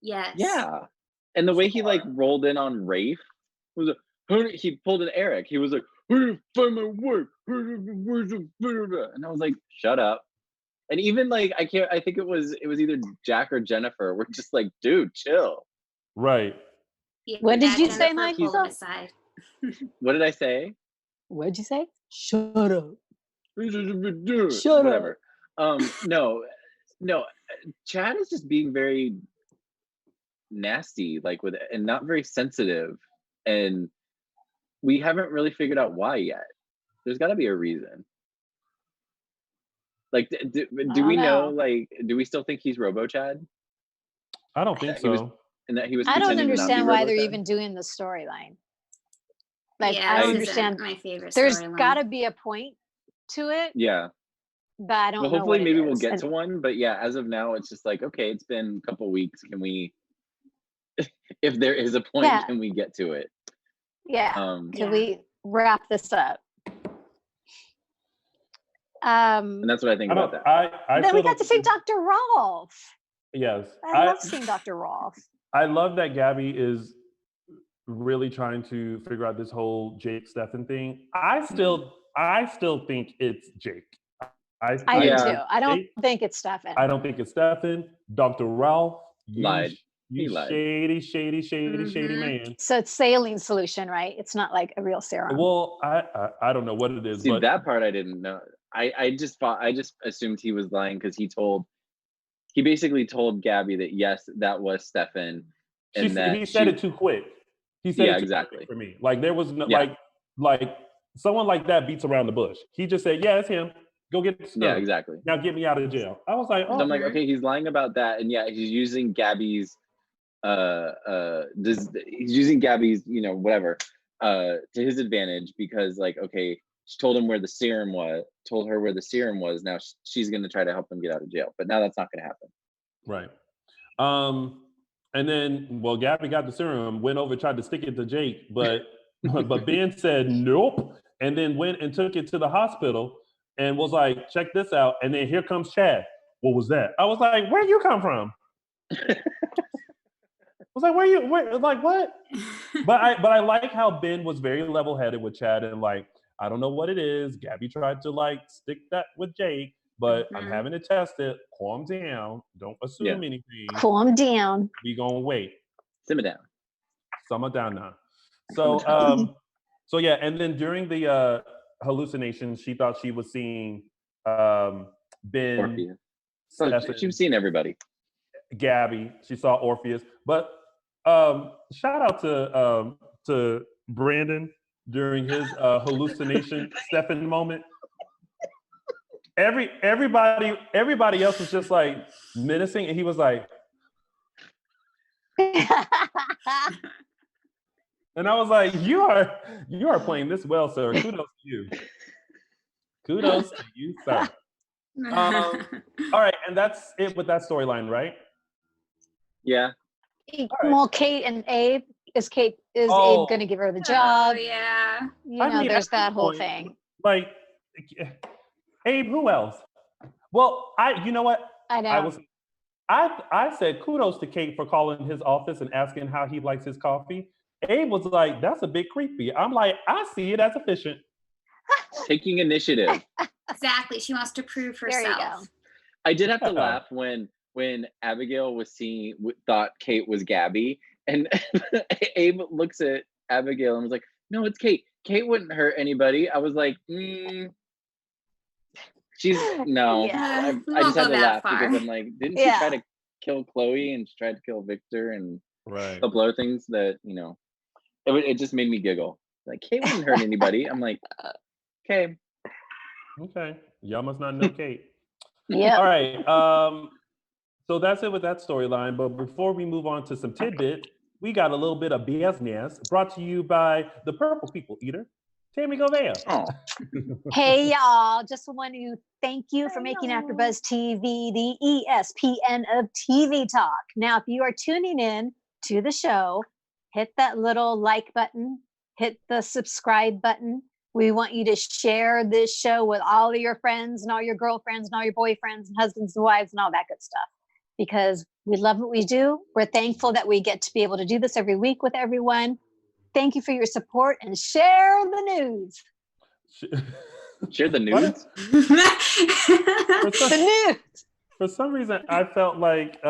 Yes. Yeah. And the way he like rolled in on Rafe was he pulled an Eric. He was like, "Where do you find my work?" And I was like, "Shut up." And even like I think it was either Jack or Jennifer. We're just like, "Dude, chill." Right. Yeah, what did you say, Mike? What did I say? What did you say? Shut up. Shut Whatever. Up. No. Chad is just being very nasty, like and not very sensitive, and we haven't really figured out why yet. There's got to be a reason. Like, do we know? Like, do we still think he's Robo Chad? I don't think so. I don't understand why they're even doing the storyline. Like, yeah, I understand. My favorite. There's got to be a point to it. Yeah. But I don't know. Hopefully, maybe we'll get to one. But yeah, as of now, it's just like, okay, it's been a couple weeks. Can we, if there is a point, can we get to it? Yeah. Can we wrap this up? And that's what I think about that. Then we got to see Dr. Rolf. Yes. I love seeing Dr. Rolf. I love that Gabby is really trying to figure out this whole Jake Stefan thing. I still think it's Jake. I do too. I don't think it's Stefan. I don't think it's Stefan. Dr. Ralph, lied. You shady man. So it's saline solution, right? It's not like a real serum. Well, I don't know what it is. See, that part I didn't know. I just assumed he was lying because he basically told Gabby that yes, that was Stefan. And he said it too quick. He said it too exactly quick for me. Like there was no like someone like that beats around the bush. He just said, "Yeah, it's him. Go get the stuff. Yeah, exactly. Now get me out of jail." I was like, oh. So I'm like, okay, he's lying about that, and yeah, he's using Gabby's he's using Gabby's, whatever, to his advantage because like, okay, she told her where the serum was. Now she's going to try to help him get out of jail, but now that's not going to happen. Right. And then, Gabby got the serum, went over, tried to stick it to Jake, but Ben said nope, and then went and took it to the hospital and was like, "Check this out." And then here comes Chad. What was that? I was like, "Where you come from?" I was like, where, like, what? But I like how Ben was very level-headed with Chad and like, I don't know what it is. Gabby tried to like stick that with Jake, but I'm having to test it. Calm down. Don't assume anything. Calm down. We gonna wait. Simmer down. Simmer down now. So, so yeah, and then during the hallucinations, she thought she was seeing Ben. Orpheus. So she was seeing everybody. Gabby, she saw Orpheus, but shout out to Brandon during his hallucination Stefan moment. Everybody else was just like menacing, and he was like, and I was like, you are playing this well, sir. Kudos to you. Kudos to you, sir. All right, and that's it with that storyline, right? Yeah. Well, Kate and Abe. Is Abe going to give her the job? Oh, yeah. There's that whole thing. Like, Abe, who else? Well, you know what? I know. I said kudos to Kate for calling his office and asking how he likes his coffee. Abe was like, that's a bit creepy. I'm like, I see it as efficient. Taking initiative. Exactly. She wants to prove herself. There you go. I did have to laugh when Abigail thought Kate was Gabby, and Abe looks at Abigail and was like, "No, it's Kate. Kate wouldn't hurt anybody. I was like, she's no. Yeah. I just had to laugh far. because I'm like, didn't she try to kill Chloe and she tried to kill Victor and a couple other things that, you know, it just made me giggle. Like, Kate wouldn't hurt anybody. I'm like, okay. Okay. Y'all must not know Kate. Yeah. All right. So that's it with that storyline. But before we move on to some tidbits, we got a little bit of business brought to you by the Purple People Eater. Tammy, go there. Oh. Hey, y'all. Just want to thank you for making AfterBuzz TV the ESPN of TV talk. Now, if you are tuning in to the show, hit that little like button, hit the subscribe button. We want you to share this show with all of your friends and all your girlfriends and all your boyfriends and husbands and wives and all that good stuff. Because we love what we do. We're thankful that we get to be able to do this every week with everyone. Thank you for your support and share the news. Share the news? The news. For some reason, I felt like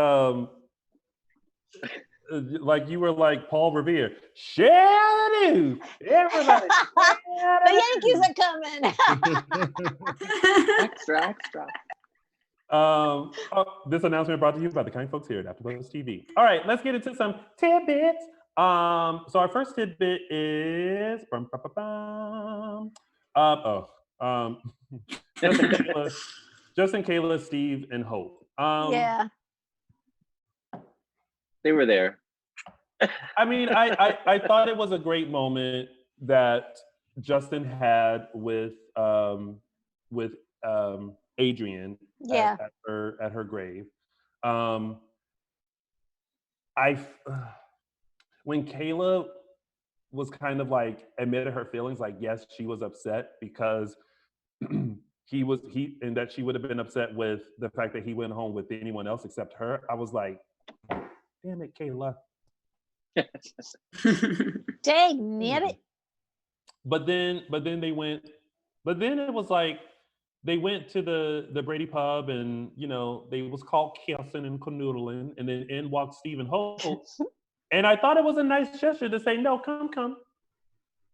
you were like Paul Revere. Share the news. Everybody. The Yankees are coming. Extra. This announcement brought to you by the kind folks here at AfterBuzz TV. All right, let's get into some tidbits. So our first tidbit is Justin, Kayla, Steve, and Hope. Yeah. They were there. I mean, I thought it was a great moment that Justin had with Adrienne at her grave. When Kayla was kind of like admitted her feelings, like yes, she was upset because and that she would have been upset with the fact that he went home with anyone else except her. I was like, damn it, Kayla. Dang it. But then it was like they went to the Brady pub and, you know, they was called kissing and canoodling, and then in walked Steve and Hope. And I thought it was a nice gesture to say, no, come.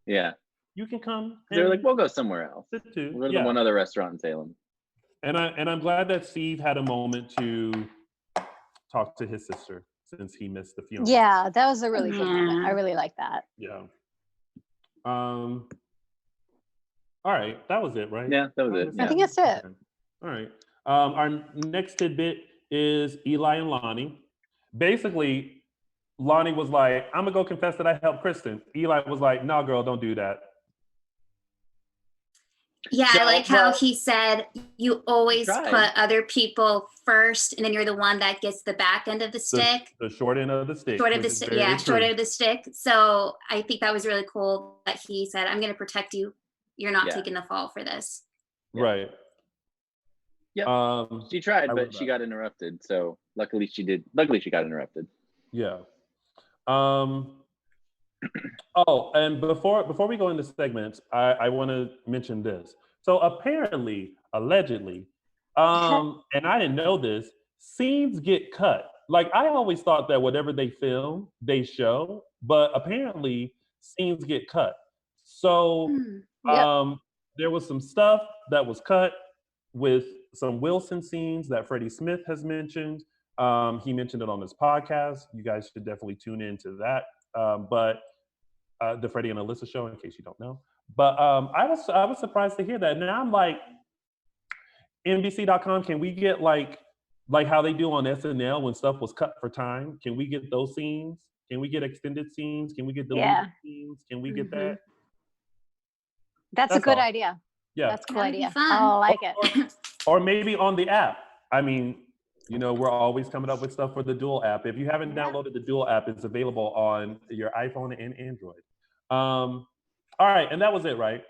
Yeah. You can come. They're like, we'll go somewhere else. Sit too. We'll go to one other restaurant in Salem. And I'm glad that Steve had a moment to talk to his sister since he missed the funeral. Yeah, that was a really good moment. I really like that. Yeah. All right, that was it, right? Yeah, that was it. I think that's it. Okay. All right. Our next tidbit is Eli and Lonnie. Basically, Lonnie was like, I'm gonna go confess that I helped Kristen. Eli was like, no, girl, don't do that. Yeah, I like how he said you always put other people first, and then you're the one that gets the back end of the stick. The short end of the stick. Short end of the stick. So I think that was really cool that he said, I'm going to protect you. You're not taking the fall for this. Right. Yeah. She tried, but she got interrupted. So luckily she did. Luckily she got interrupted. Yeah. Oh, and before we go into segments, I want to mention this. So apparently, allegedly, and I didn't know this, scenes get cut. Like, I always thought that whatever they film, they show, but apparently scenes get cut. So there was some stuff that was cut with some Wilson scenes that Freddie Smith has mentioned. He mentioned it on his podcast. You guys should definitely tune into that. But the Freddie and Alyssa show, in case you don't know. But I was surprised to hear that. Now I'm like, NBC.com, can we get like how they do on SNL when stuff was cut for time? Can we get those scenes? Can we get extended scenes? Can we get deleted scenes? Can we get that? That's a good idea. Yeah. That's a cool idea. I like it. Or maybe on the app. I mean, you know, we're always coming up with stuff for the Dual app. If you haven't downloaded the Dual app, it's available on your iPhone and Android. All right, and that was it, right?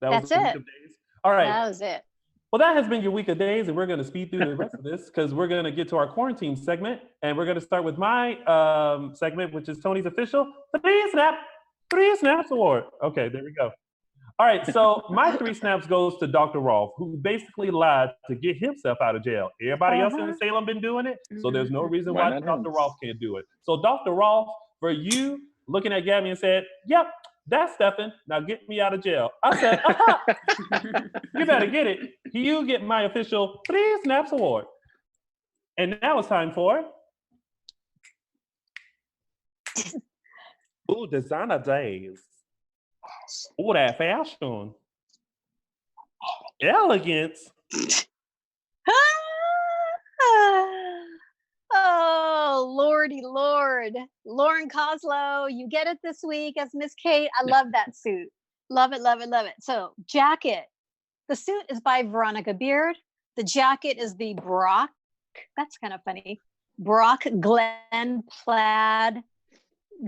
That's it. Week of days. All right. That was it. Well, that has been your week of days, and we're going to speed through the rest of this because we're going to get to our quarantine segment, and we're going to start with my segment, which is Tony's official 3 Snaps Award. Okay, there we go. All right, so my 3 snaps goes to Dr. Rolf, who basically lied to get himself out of jail. Everybody else in Salem been doing it, so there's no reason why Dr. Rolf can't do it. So Dr. Rolf, for you looking at Gabby and said, yep, That's Stefan. Now get me out of jail. I said, you better get it. You get my official 3 Snaps Award. And now it's time for Ooh, designer days. Ooh, that fashion. Elegance. Oh, Lordy Lord. Lauren Koslow, you get it this week as Miss Kate. I love that suit. Love it, love it, love it. So, jacket. The suit is by Veronica Beard. The jacket is the Brock. That's kind of funny. Brock Glen plaid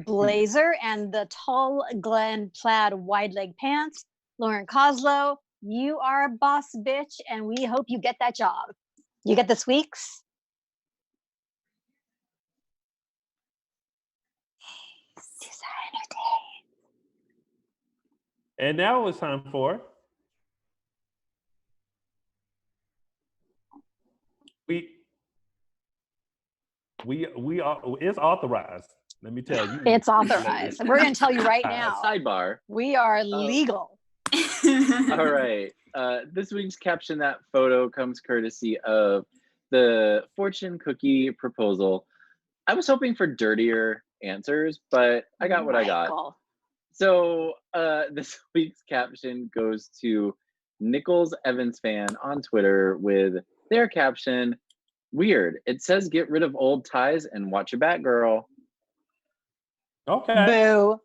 blazer and the tall Glen plaid wide leg pants. Lauren Koslow, you are a boss bitch, and we hope you get that job. You get this week's designer day. And now it's time for we are, it's authorized. Let me tell you. It's authorized. We're going to tell you right now. Sidebar. We are legal. All right. This week's Caption That Photo comes courtesy of the fortune cookie proposal. I was hoping for dirtier answers, but I got what I got. So this week's caption goes to Nichols Evans fan on Twitter with their caption, "Weird. It says get rid of old ties and watch your back, girl." Boo. Okay. Boo.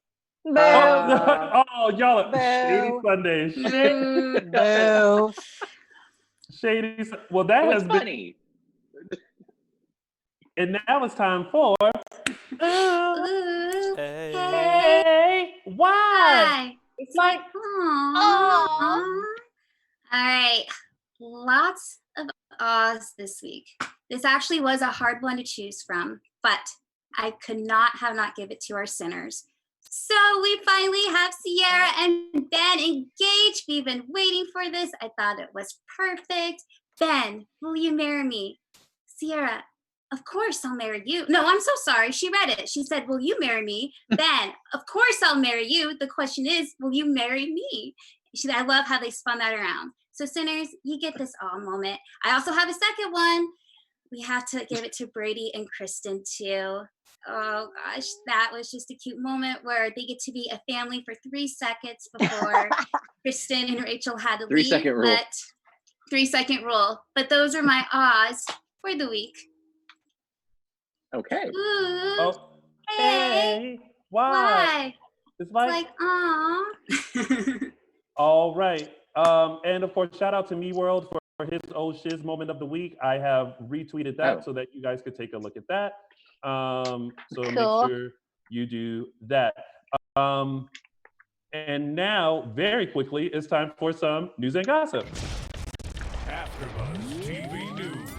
Oh, y'all are Shady Sundays. Boo. Shady. Well, that has been funny. And now it's time for Ooh, Hey, why? It's like, aww. All right, lots of ahs this week. This actually was a hard one to choose from, but I could not give it to our Cinners. So we finally have Ciara and Ben engaged. We've been waiting for this. I thought it was perfect. Ben, will you marry me? Ciara, of course I'll marry you. No, I'm so sorry. She read it. She said, will you marry me? Ben, of course I'll marry you. The question is, will you marry me? I love how they spun that around. So Cinners, you get this all moment. I also have a second one. We have to give it to Brady and Kristen too. Oh gosh, that was just a cute moment where they get to be a family for 3 seconds before Kristen and Rachel had to leave. 3-second rule. 3-second rule. But those are my ahs for the week. Okay. Ooh, Oh, hey, why? It's like aw. All right. And of course, shout out to Me World for his old shiz moment of the week. I have retweeted that so that you guys could take a look at that. So cool. Make sure you do that. And now, very quickly, it's time for some news and gossip. AfterBuzz TV News.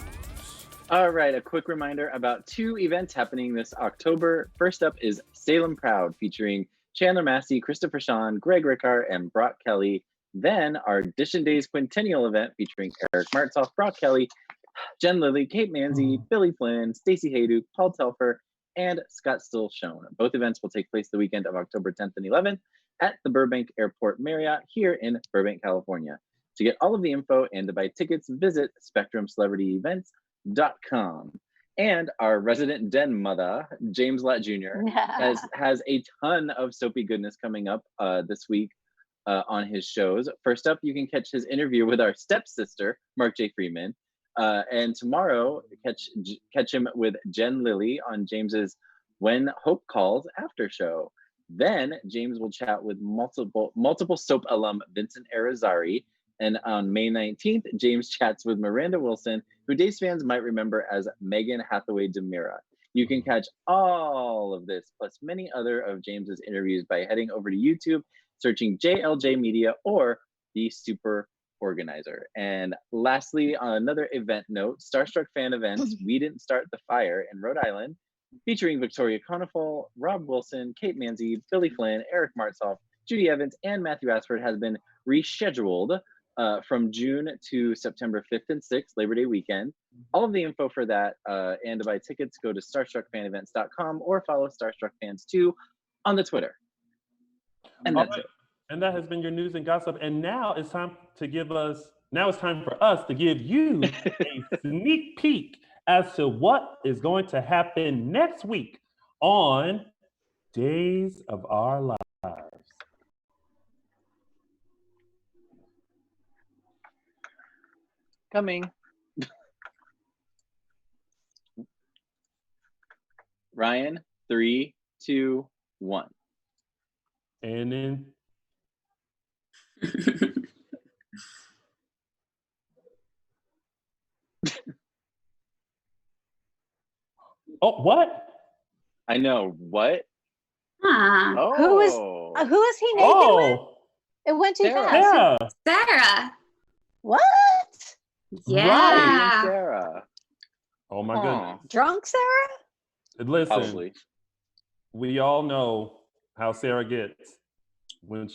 All right, a quick reminder about 2 events happening this October. First up is Salem Proud, featuring Chandler Massey, Christopher Sean, Greg Rickard, and Brock Kelly. Then our Dishin Days Quintennial event featuring Eric Martzoff, Brock Kelly, Jen Lilly, Kate Manzi, Billy Flynn, Stacy Haiduk, Paul Telfer, and Scott Stillshone. Both events will take place the weekend of October 10th and 11th at the Burbank Airport Marriott here in Burbank, California. To get all of the info and to buy tickets, visit SpectrumCelebrityEvents.com. And our resident den mother, James Lott Jr., has a ton of soapy goodness coming up this week on his shows. First up, you can catch his interview with our stepsister, Mark J. Freeman. And tomorrow, catch him with Jen Lilly on James's When Hope Calls after show. Then James will chat with multiple soap alum Vincent Arizari. And on May 19th, James chats with Miranda Wilson, who Days fans might remember as Megan Hathaway DeMira. You can catch all of this, plus many other of James's interviews by heading over to YouTube, searching JLJ Media or The Super Organizer. And lastly, on another event note, Starstruck Fan Events, We Didn't Start the Fire in Rhode Island, featuring Victoria Konefal, Rob Wilson, Kate Manzi, Billy Flynn, Eric Martzoff, Judy Evans, and Matthew Ashford has been rescheduled from June to September 5th and 6th, Labor Day weekend. All of the info for that and to buy tickets, go to starstruckfanevents.com or follow Starstruck Fans 2 on the Twitter. And that's it. And that has been your news and gossip. And now it's time for us to give you a sneak peek as to what is going to happen next week on Days of Our Lives. Coming. Ryan, 3, 2, 1. And then oh, what? I know. What? Huh. Oh. Who is he naked with? It went too fast. Sarah. What? Yeah. Right. Sarah. Oh my goodness. Drunk Sarah? Listen, Probably. We all know how Sarah gets when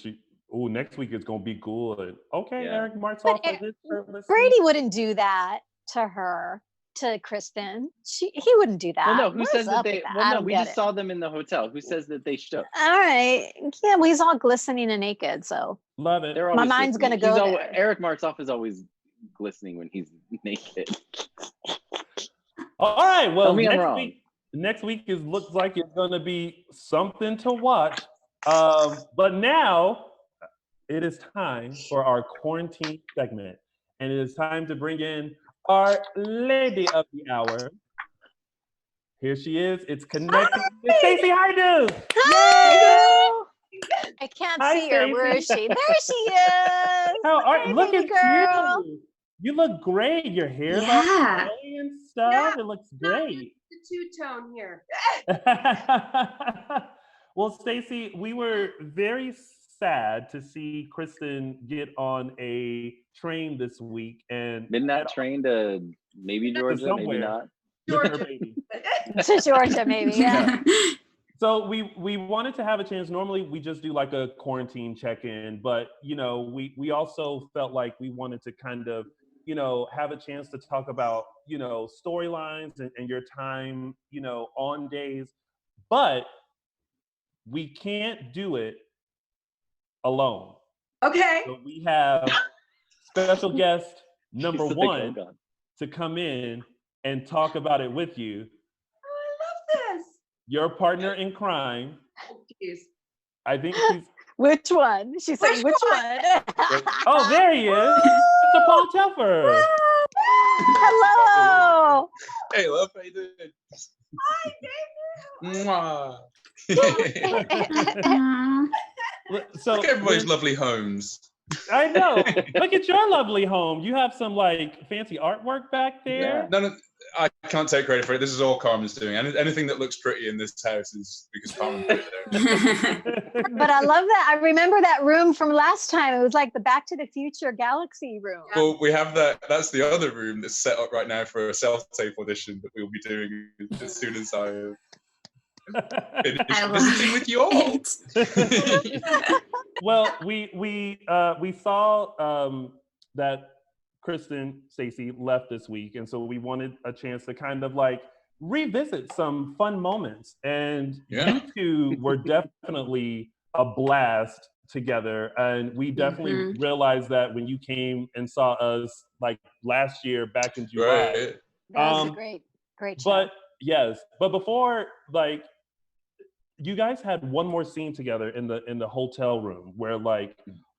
next week is gonna be good. Okay, Yeah. Eric marks off of this. Brady wouldn't do that to her, to Kristen. He wouldn't do that. Well, no, who says that they? Well, no, we just saw them in the hotel. Who says that they should? All right. Yeah, well, he's all glistening and naked, so. Love it. My mind's going to go there. Eric Martzoff is always glistening when he's naked. All right, well, Tell me I'm wrong. Next week looks like it's going to be something to watch. But now it is time for our quarantine segment. And it is time to bring in our lady of the hour. Here she is. It's connecting with Stacy Haiduk. Hi! I can't see her. Stacey. Where is she? There she is. Look at girl. you. You look great. Your hair's all curly and stuff. Yeah. It looks great. The two-tone here. Well, Stacy, we were very sad to see Kristen get on a train this week, and midnight train to maybe Georgia, maybe not. Georgia. To Georgia, maybe. Yeah. So we wanted to have a chance. Normally we just do like a quarantine check-in, but we also felt like we wanted to kind of have a chance to talk about storylines and your time on Days, but we can't do it alone. Okay. So we have special guest number one to come in and talk about it with you. Oh, I love this. Your partner in crime. Oh, geez. I think he's. Which one? She's saying which one? Oh, there he is. Mr. Paul Telfer. Hello. Hey, love, how you doing? Hi, Mwah. So Look at everybody's lovely homes. I know. Look at your lovely home. You have some fancy artwork back there. Yeah. No, I can't take credit for it. This is all Carmen's doing. Anything that looks pretty in this house is because Carmen put it there. But I love that. I remember that room from last time. It was like the Back to the Future Galaxy room. Well, we have that. That's the other room that's set up right now for a self-tape audition that we'll be doing as soon as I finish visiting with you all. Well, we saw that Kristen, Stacy left this week, and so we wanted a chance to kind of revisit some fun moments. And you two were definitely a blast together, and we definitely realized that when you came and saw us last year back in July. Right. That was a great show. But before you guys had one more scene together in the hotel room where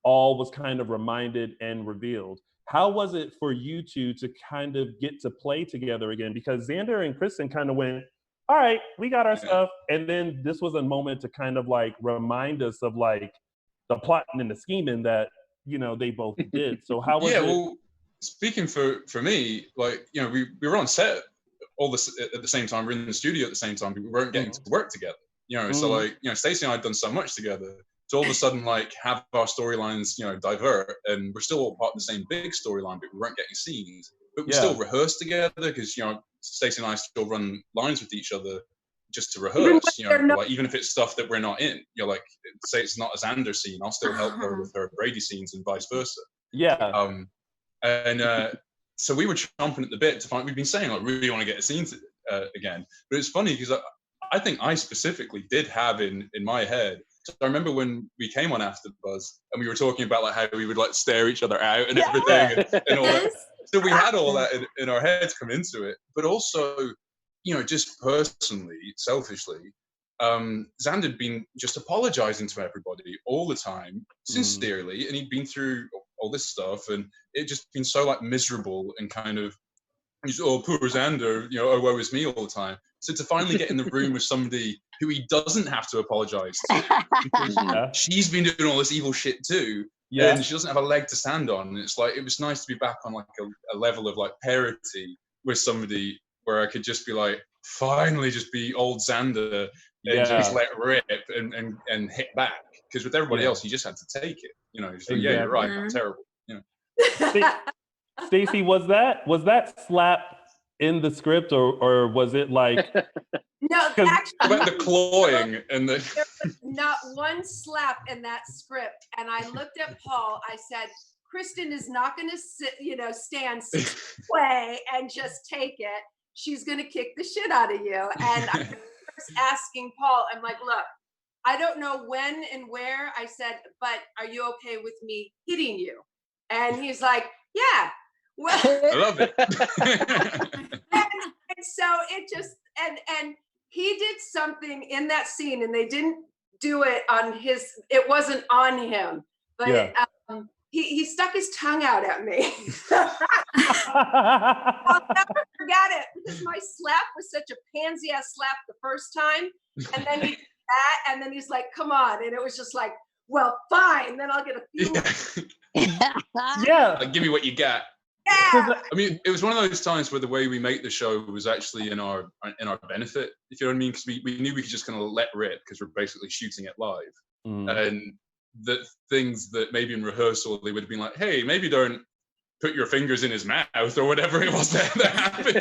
all was kind of reminded and revealed. How was it for you two to kind of get to play together again? Because Xander and Kristen kind of went, all right, we got our stuff. And then this was a moment to kind of remind us of the plotting and the scheming that, they both did. So how was it? Well, speaking for me, we were on set all this at the same time. We're in the studio at the same time. We weren't getting to work together. So Stacy and I had done so much together. To all of a sudden, have our storylines, divert, and we're still all part of the same big storyline, but we weren't getting scenes. But we still rehearse together because, Stacy and I still run lines with each other just to rehearse. Even if it's stuff that we're not in. Say it's not a Xander scene, I'll still help her with her Brady scenes and vice versa. Yeah. So we were chomping at the bit to find. We've been saying really want to get a scene again, but it's funny because I think I specifically did have in my head So I remember when we came on After Buzz and we were talking about like how we would like stare each other out and everything and all that. So we had all that in our heads come into it, but also, you know, just personally, selfishly, Xander had been just apologizing to everybody all the time, sincerely, and he'd been through all this stuff, and it just been so like miserable and kind of, oh, poor Xander, you know, oh, woe is me all the time. So to finally get in the room with somebody who he doesn't have to apologize to, because she's been doing all this evil shit too, and she doesn't have a leg to stand on. And it's like, it was nice to be back on like a level of like parity with somebody where I could just be like, finally just be old Xander and just let rip and hit back. Because with everybody else, you just had to take it. You know, just like, yeah, you're right, I'm terrible. You know. Stacy, was that slap in the script, or was it like? No, actually, about the clawing and the. There was not one slap in that script, and I looked at Paul. I said, "Kristen is not going to sit, stand way and just take it. She's going to kick the shit out of you." And I was asking Paul, I'm like, "Look, I don't know when and where." I said, "But are you okay with me hitting you?" And he's like, "Yeah." Well, I love it. and so it just and he did something in that scene, and they didn't do it on his. It wasn't on him, but he stuck his tongue out at me. I'll never forget it, because my slap was such a pansy ass slap the first time, and then he did that, and then he's like, "Come on," and it was just like, "Well, fine, then I'll get a few." Like, give me what you got. Yeah. I mean, it was one of those times where the way we make the show was actually in our benefit, if you know what I mean, because we knew we could just kind of let rip because we're basically shooting it live, and the things that maybe in rehearsal they would have been like, "Hey, maybe don't put your fingers in his mouth," or whatever it was that happened.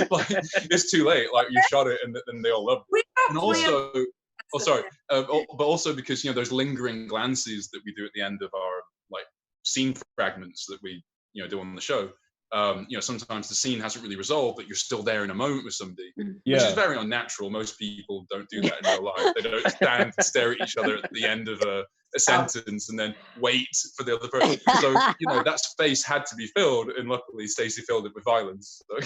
Like, it's too late. Like, you shot it, and they all loved it. And also, but also because those lingering glances that we do at the end of our like scene fragments that we do on the show. Sometimes the scene hasn't really resolved, but you're still there in a moment with somebody, which is very unnatural. Most people don't do that in real life. They don't stand and stare at each other at the end of a sentence and then wait for the other person. So, that space had to be filled, and luckily Stacy filled it with violence. So.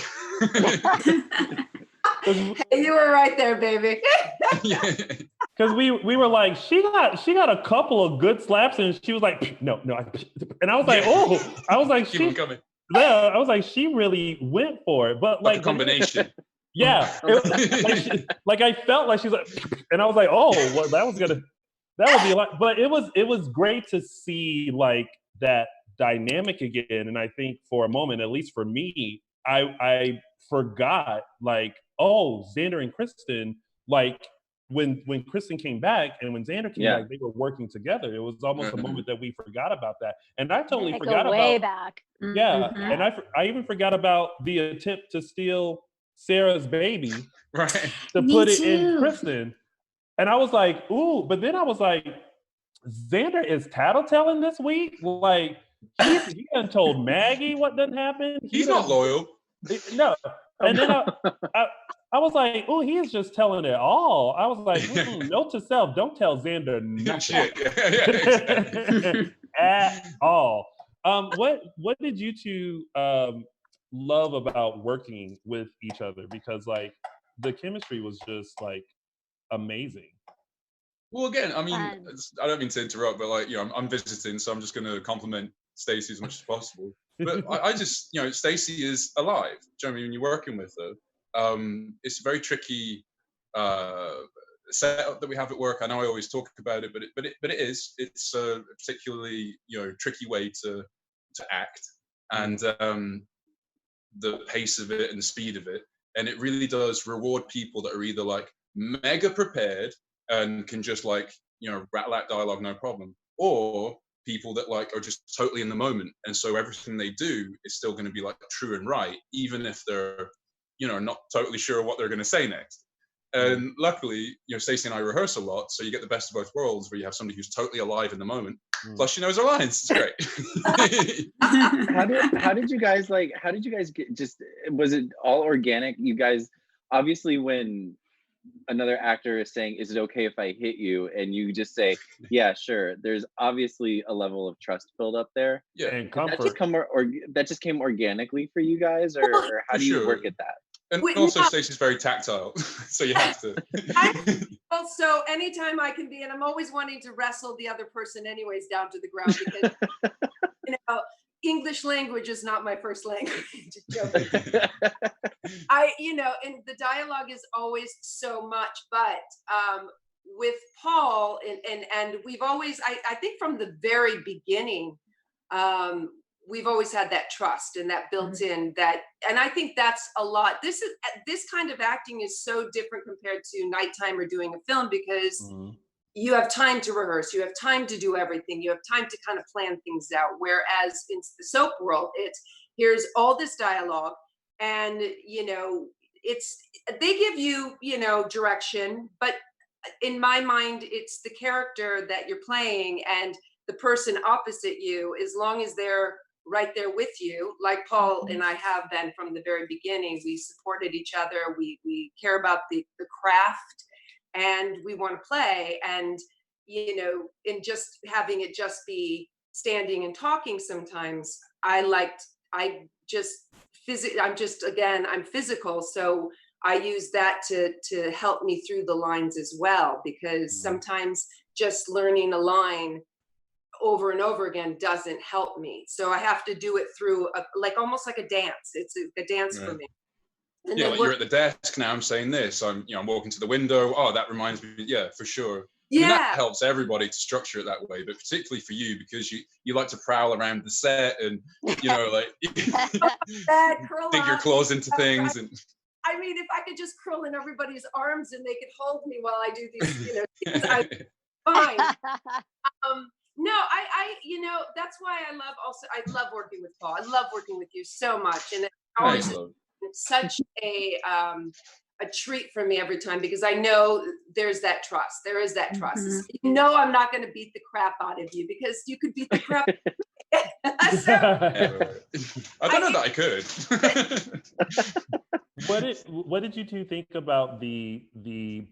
Hey, you were right there, baby. Because we were like, she got a couple of good slaps, and she was like, no, and I was like, I was like, keep them coming. Yeah, I was like, she really went for it, but like a combination. Like I felt like she was like, and I was like, oh, well, that would be a lot, but it was great to see like that dynamic again, and I think for a moment, at least for me, I forgot like, oh, Xander and Kristen, like when Kristen came back and when Xander came back, they were working together. It was almost a moment that we forgot about that, and I totally forgot about way back. Yeah, and I even forgot about the attempt to steal Sarah's baby, right? To put it in Kristen, and I was like, ooh, but then I was like, Xander is tattletelling this week, like he done told Maggie what done happened. He's not loyal. No, and then I was like, oh, he is just telling it all. I was like, note to self, don't tell Xander nothing. Exactly. At all. What did you two love about working with each other? Because like the chemistry was just like amazing. Well, again, I mean, I don't mean to interrupt, but like, I'm visiting, so I'm just going to compliment Stacy as much as possible. But I just, Stacy is alive. Do you know what I mean? When you're working with her, it's a very tricky setup that we have at work. I know I always talk about it, but it is. It's a particularly tricky way to act, and the pace of it and the speed of it, and it really does reward people that are either like mega prepared and can just like rattle out dialogue no problem, or people that like are just totally in the moment, and so everything they do is still going to be like true and right, even if they're not totally sure what they're going to say next. And luckily, Stacy and I rehearse a lot, so you get the best of both worlds, where you have somebody who's totally alive in the moment, plus she knows her lines. It's great. How did you guys get, just, was it all organic? You guys, obviously when another actor is saying, "Is it okay if I hit you?" and you just say, "Yeah, sure." There's obviously a level of trust build up there. Yeah, and That just that just came organically for you guys, or how do you work at that? And also, Stacey's very tactile, so you have to. Also, anytime I can be, and I'm always wanting to wrestle the other person anyways down to the ground, because you know, English language is not my first language. And the dialogue is always so much, but with Paul and we've always, I think from the very beginning, we've always had that trust and that built in that, and I think that's a lot. This kind of acting is so different compared to nighttime or doing a film, because you have time to rehearse, you have time to do everything, you have time to kind of plan things out. Whereas in the soap world, it's here's all this dialogue, and they give you direction, but in my mind, it's the character that you're playing and the person opposite you, as long as they're right there with you, like Paul and I have been from the very beginning. We supported each other. We care about the craft, and we want to play. And in just having it just be standing and talking, sometimes I'm physical, so I use that to help me through the lines as well, because sometimes just learning a line over and over again doesn't help me. So I have to do it through almost like a dance. It's a dance for me. And like you're at the desk now, I'm saying this, I'm walking to the window. Oh, that reminds me. Yeah, for sure. Yeah. I mean, that helps everybody to structure it that way, but particularly for you, because you like to prowl around the set and dig your claws into things. And I mean, if I could just curl in everybody's arms and they could hold me while I do these, things, fine. No, I that's why I love working with Paul. I love working with you so much, and it's always such a treat for me every time, because I know there's that trust. There is that trust. I'm not going to beat the crap out of you, because you could beat the crap. I don't know that I could. What did you two think about the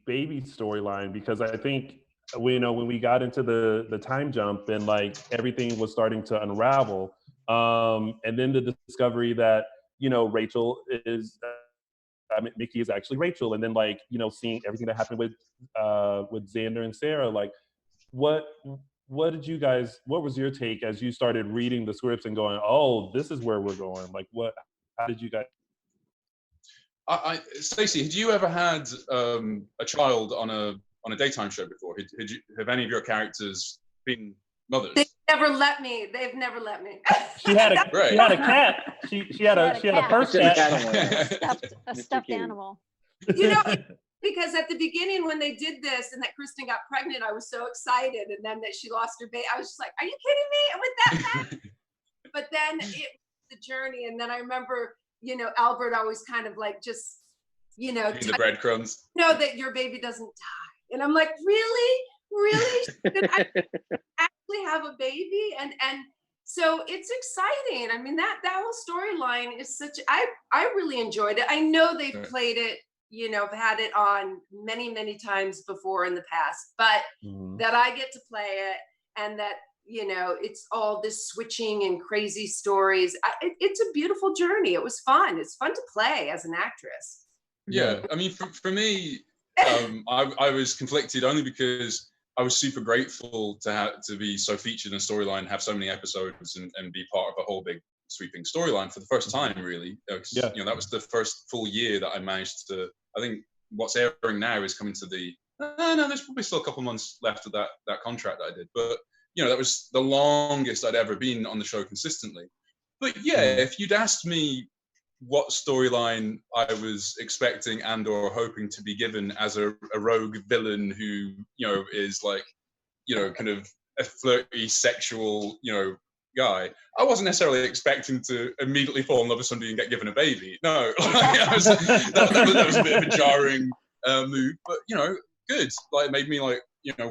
baby storyline? Because I think when we got into the time jump and everything was starting to unravel, and then the discovery that Rachel is Mickey is actually Rachel, and then seeing everything that happened with Xander and Sarah, what was your take as you started reading the scripts and going, oh, this is where we're going? How did you guys? Stacey, had you ever had a child on a daytime show before? Have any of your characters been mothers? They've never let me. She had a cat. She had a first cat. A stuffed animal. Because at the beginning when they did this and that Kristen got pregnant, I was so excited, and then that she lost her baby, I was just like, "Are you kidding me?" And with that cat. But then it was the journey, and then I remember, Albert always kind of just, the breadcrumbs. Know that your baby doesn't die, and I'm like, really? Did I actually have a baby? And so it's exciting. I mean, that whole storyline is I really enjoyed it. I know they've played it, had it on many, many times before in the past, but that I get to play it, and that it's all this switching and crazy stories. It's a beautiful journey. It was fun. It's fun to play as an actress. Yeah, I mean, for me, I was conflicted only because I was super grateful to be so featured in a storyline, have so many episodes, and be part of a whole big sweeping storyline for the first time, really. That was the first full year that I managed to. I think what's airing now is coming to the. No, there's probably still a couple months left of that contract that I did, but that was the longest I'd ever been on the show consistently. But yeah, if you'd asked me what storyline I was expecting and or hoping to be given as a rogue villain who is kind of a flirty sexual guy, I wasn't necessarily expecting to immediately fall in love with somebody and get given a baby. No, that was a bit of a jarring move, but good. It made me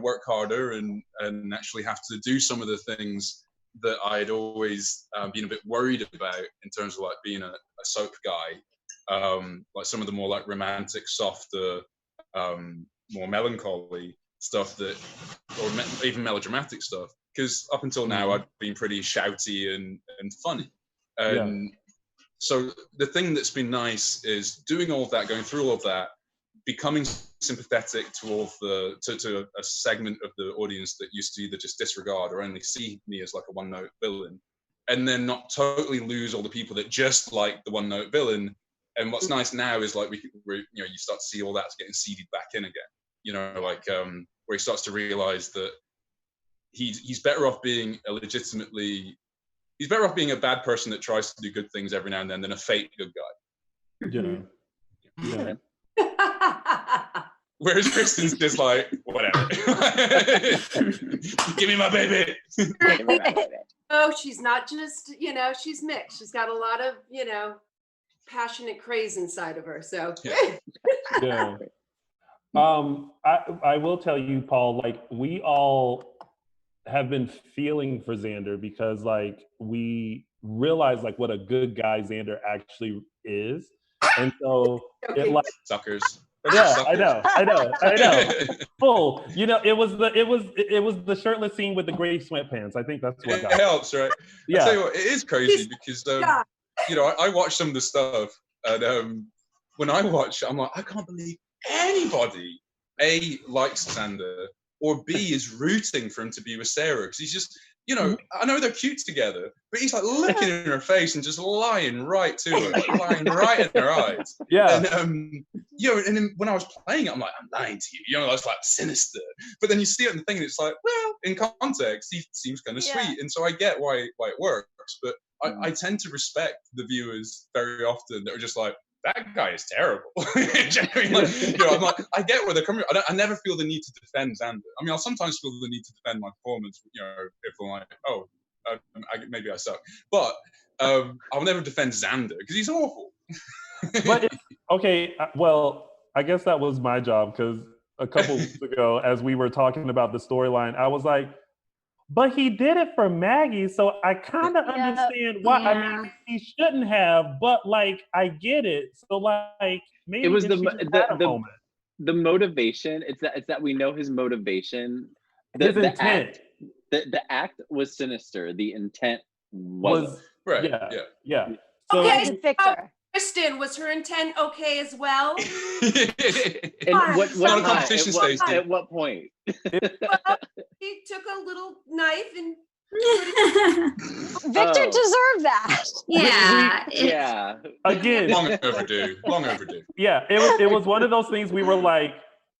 work harder and actually have to do some of the things that I'd always been a bit worried about in terms of being a soap guy, some of the more romantic, softer more melancholy stuff that, or even melodramatic stuff. Because up until now, I've been pretty shouty and funny. And so the thing that's been nice is doing all of that, going through all of that, becoming sympathetic to to a segment of the audience that used to either just disregard or only see me as like a one-note villain, and then not totally lose all the people that just like the one-note villain. And what's nice now is like you start to see all that's getting seeded back in again. Like where he starts to realize that he's better off being he's better off being a bad person that tries to do good things every now and then than a fake good guy. Yeah. Whereas Kristen's just like, whatever. Give me my baby. Oh, she's not just, she's mixed. She's got a lot of, passionate craze inside of her. So yeah. I will tell you, Paul, like we all have been feeling for Xander because like we realize like what a good guy Xander actually is. And so it like suckers. Yeah, Suckers. I know. Full. It was the shirtless scene with the gray sweatpants. I think that's what it helps, right? Yeah. I tell you what, it is crazy because I watch some of the stuff, and when I watch, I'm like, I can't believe anybody A likes Xander or B is rooting for him to be with Ciara because he's just. I know they're cute together, but he's like looking in her face and just lying right to her, like lying right in her eyes. Yeah. And and then when I was playing it, I'm like, I'm lying to you. I was like sinister. But then you see it in the thing, and it's like, well, in context, he seems kind of sweet, and so I get why it works. But I tend to respect the viewers very often that are just like, that guy is terrible. I'm like, I get where they're coming from. I never feel the need to defend Xander. I mean, I'll sometimes feel the need to defend my performance, if I'm like, maybe I suck. But I'll never defend Xander because he's awful. But well, I guess that was my job because a couple weeks ago, as we were talking about the storyline, I was like, but he did it for Maggie, so I kind of understand why. Yeah. I mean, he shouldn't have, but like, I get it. So like, maybe it was the motivation. It's that we know his motivation. His intent. The act was sinister. The intent was right. Yeah. So okay, Victor. Kristen, was her intent okay as well? And what competition stage? At what point? Well, he took a little knife and Victor deserved that. Yeah. Again, long overdue. Yeah, it was one of those things we were like,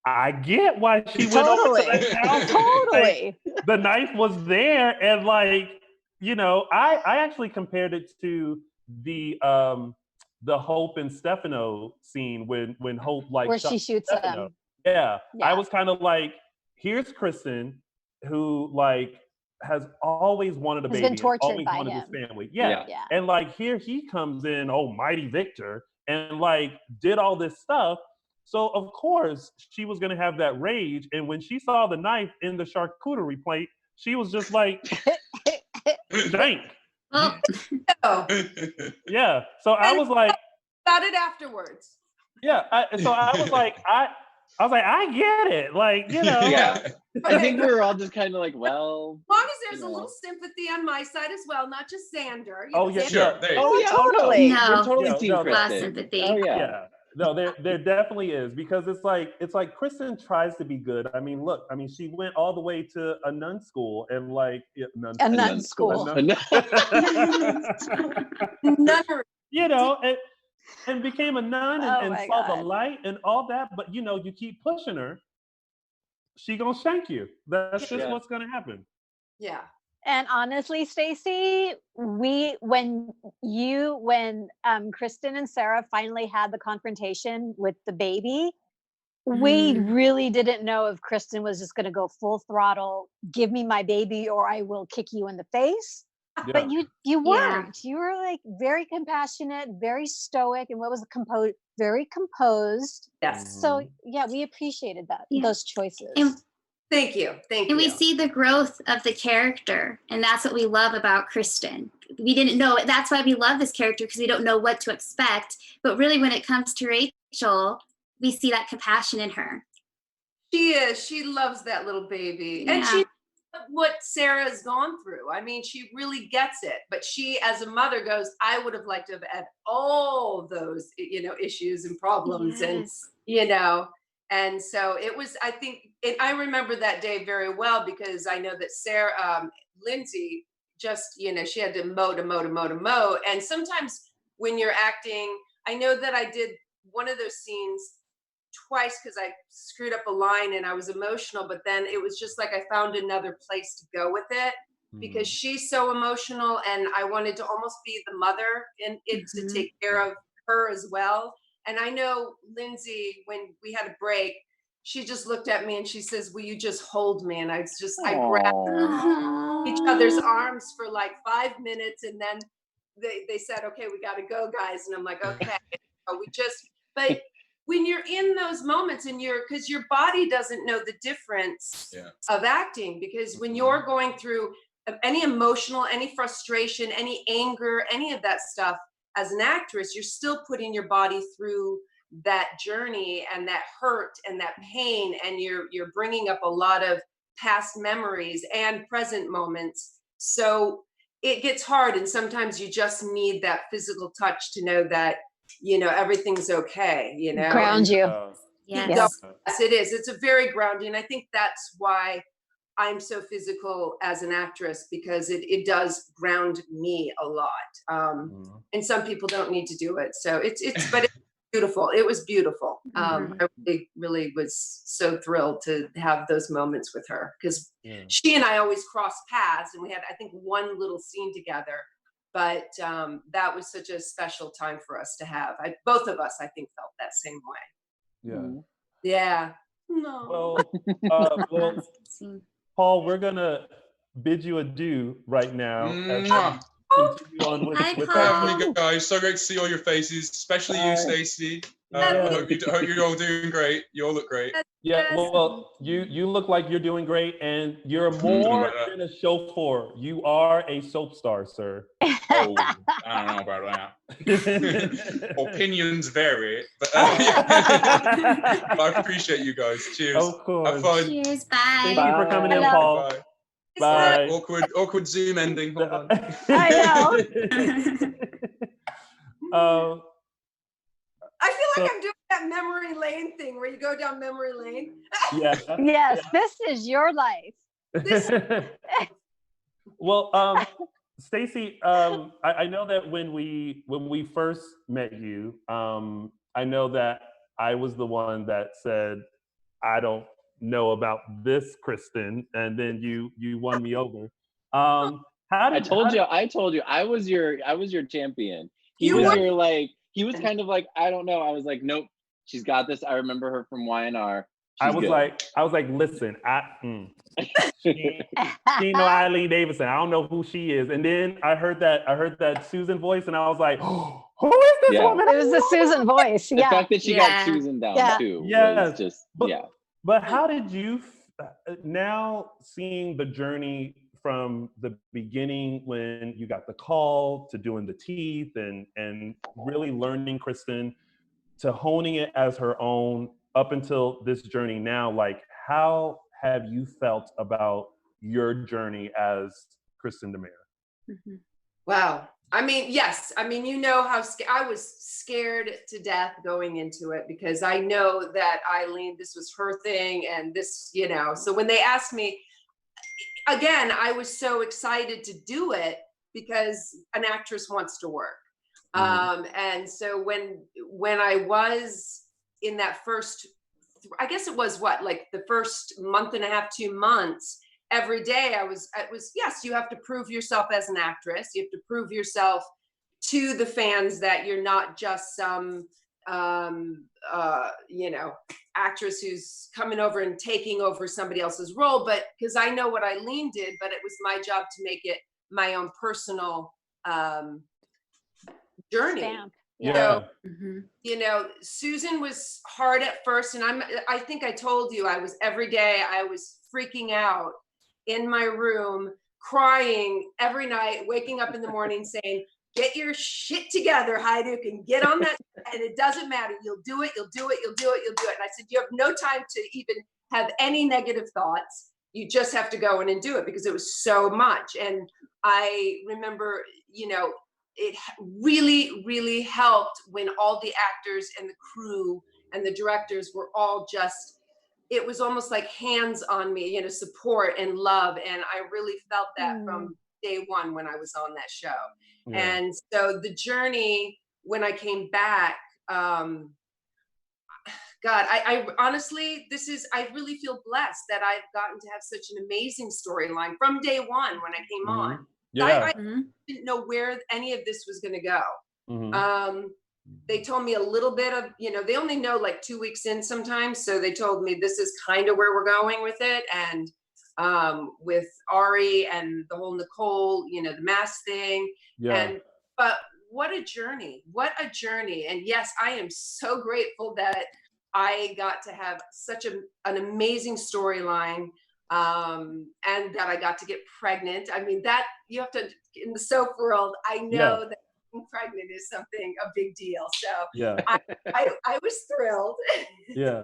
I get why she went over to that house. Totally. Like, the knife was there, and like, I actually compared it to the Hope and Stefano scene when Hope like where she shoots Stefano. him. Yeah, I was kind of like, here's Kristen, who like has always wanted a baby, been tortured always by wanted him. His family. Yeah, and like here he comes in, mighty Victor, and like did all this stuff. So of course she was gonna have that rage, and when she saw the knife in the charcuterie plate, she was just like, "Dank." Yeah. So I was like, about it afterwards. Yeah. So I was like, I get it. Like, Yeah. I think we were all just kind of like, well. As long as there's a little sympathy on my side as well, not just Xander. Yeah. Sure. Totally. We're totally team Kristen. Sympathy. Oh yeah. No, there definitely is, because it's like Kristen tries to be good. I mean, look, she went all the way to a nun school and like a nun school. And became a nun and saw the light and all that. But you keep pushing her, she gonna shank you. That's just what's gonna happen. Yeah. And honestly, Stacy, when Kristen and Ciara finally had the confrontation with the baby, we really didn't know if Kristen was just going to go full throttle, give me my baby, or I will kick you in the face. Yeah. But you weren't. You were like very compassionate, very stoic, and very composed. Yes. So we appreciated that those choices. Thank you. And we see the growth of the character. And that's what we love about Kristen. We didn't know. That's why we love this character, because we don't know what to expect. But really, when it comes to Rachel, we see that compassion in her. She is. She loves that little baby. Yeah. And she what Sarah's gone through. I mean, she really gets it. But she, as a mother, goes, I would have liked to have had all those, issues and problems. Yes. And, and so it was, I think, I remember that day very well because I know that Sarah, Lindsay, just, she had to mow. And sometimes when you're acting, I know that I did one of those scenes twice because I screwed up a line and I was emotional, but then it was just like I found another place to go with it because she's so emotional and I wanted to almost be the mother and to take care of her as well. And I know Lindsay, when we had a break, she just looked at me and she says, will you just hold me? And I grabbed each other's arms for like 5 minutes and then they said, okay, we got to go, guys. And I'm like, okay, but when you're in those moments and because your body doesn't know the difference of acting, because when you're going through any emotional, any frustration, any anger, any of that stuff, as an actress, you're still putting your body through that journey and that hurt and that pain. And you're bringing up a lot of past memories and present moments. So it gets hard. And sometimes you just need that physical touch to know that, everything's okay, Ground you. Yes, it is. It's a very grounding. I think that's why I'm so physical as an actress, because it does ground me a lot. And some people don't need to do it. So but it's beautiful. It was beautiful. I really was so thrilled to have those moments with her because she and I always cross paths and we had, I think, one little scene together. But that was such a special time for us to have. Both of us, I think, felt that same way. Yeah. No. Well, Paul, we're gonna bid you adieu right now. Continue on with having me, guys. So great to see all your faces, especially you, Stacy. Hope you're all doing great. You all look great. Yeah, well, you look like you're doing great, and you're more than a chauffeur. You are a soap star, sir. Oh, I don't know about that. Opinions vary, but I appreciate you guys. Cheers. Of course. Have fun. Cheers. Bye. Thank you for coming in, Paul. Bye. Awkward Zoom ending. Hold on. I know. I feel like I'm doing that memory lane thing where you go down memory lane. Yes, this is your life. Well, Stacy, I know that when we first met you, I know that I was the one that said, I don't know about this Kristen, and then you won me over. I told you I was your champion. He was kind of like, I don't know. I was like, nope, she's got this. I remember her from YNR. I was like, listen, she know Eileen Davidson. I don't know who she is. And then I heard that Susan voice, and I was like, oh, who is this woman? It was the Susan voice. The fact that she got Susan down too. Yes. Just But how did you now seeing the journey from the beginning when you got the call to doing the teeth and really learning Kristen to honing it as her own up until this journey now, like how have you felt about your journey as Kristen DeMare? Wow. I mean, yes. I mean, how I was scared to death going into it because I know that Eileen, this was her thing and this, so when they asked me, again, I was so excited to do it because an actress wants to work. And so when I was in that first, I guess it was the first month and a half, 2 months, every day it was, yes, you have to prove yourself as an actress. You have to prove yourself to the fans that you're not just some, actress who's coming over and taking over somebody else's role. But because I know what Eileen did, but it was my job to make it my own personal journey. Stamp. Yeah. So, Susan was hard at first. And I think I told you, every day I was freaking out in my room, crying every night, waking up in the morning saying, get your shit together, Haiduk, and get on that. And it doesn't matter. You'll do it. You'll do it. You'll do it. You'll do it. And I said, you have no time to even have any negative thoughts. You just have to go in and do it because it was so much. And I remember, you know, it really, really helped when all the actors and the crew and the directors were all just, it was almost like hands on me, you know, support and love. And I really felt that from day one when I was on that show. Yeah. And so the journey, when I came back, God, I honestly, I really feel blessed that I've gotten to have such an amazing storyline from day one when I came on. I didn't know where any of this was going to go. They told me a little bit of, you know, they only know like 2 weeks in sometimes. So they told me this is kind of where we're going with it. And with Ari and the whole Nicole, you know, the mask thing. Yeah. But what a journey. What a journey. And yes, I am so grateful that I got to have such an amazing storyline, and that I got to get pregnant. I mean, that you have to, in the soap world, I know that being pregnant is something, a big deal. So I was thrilled. Yeah.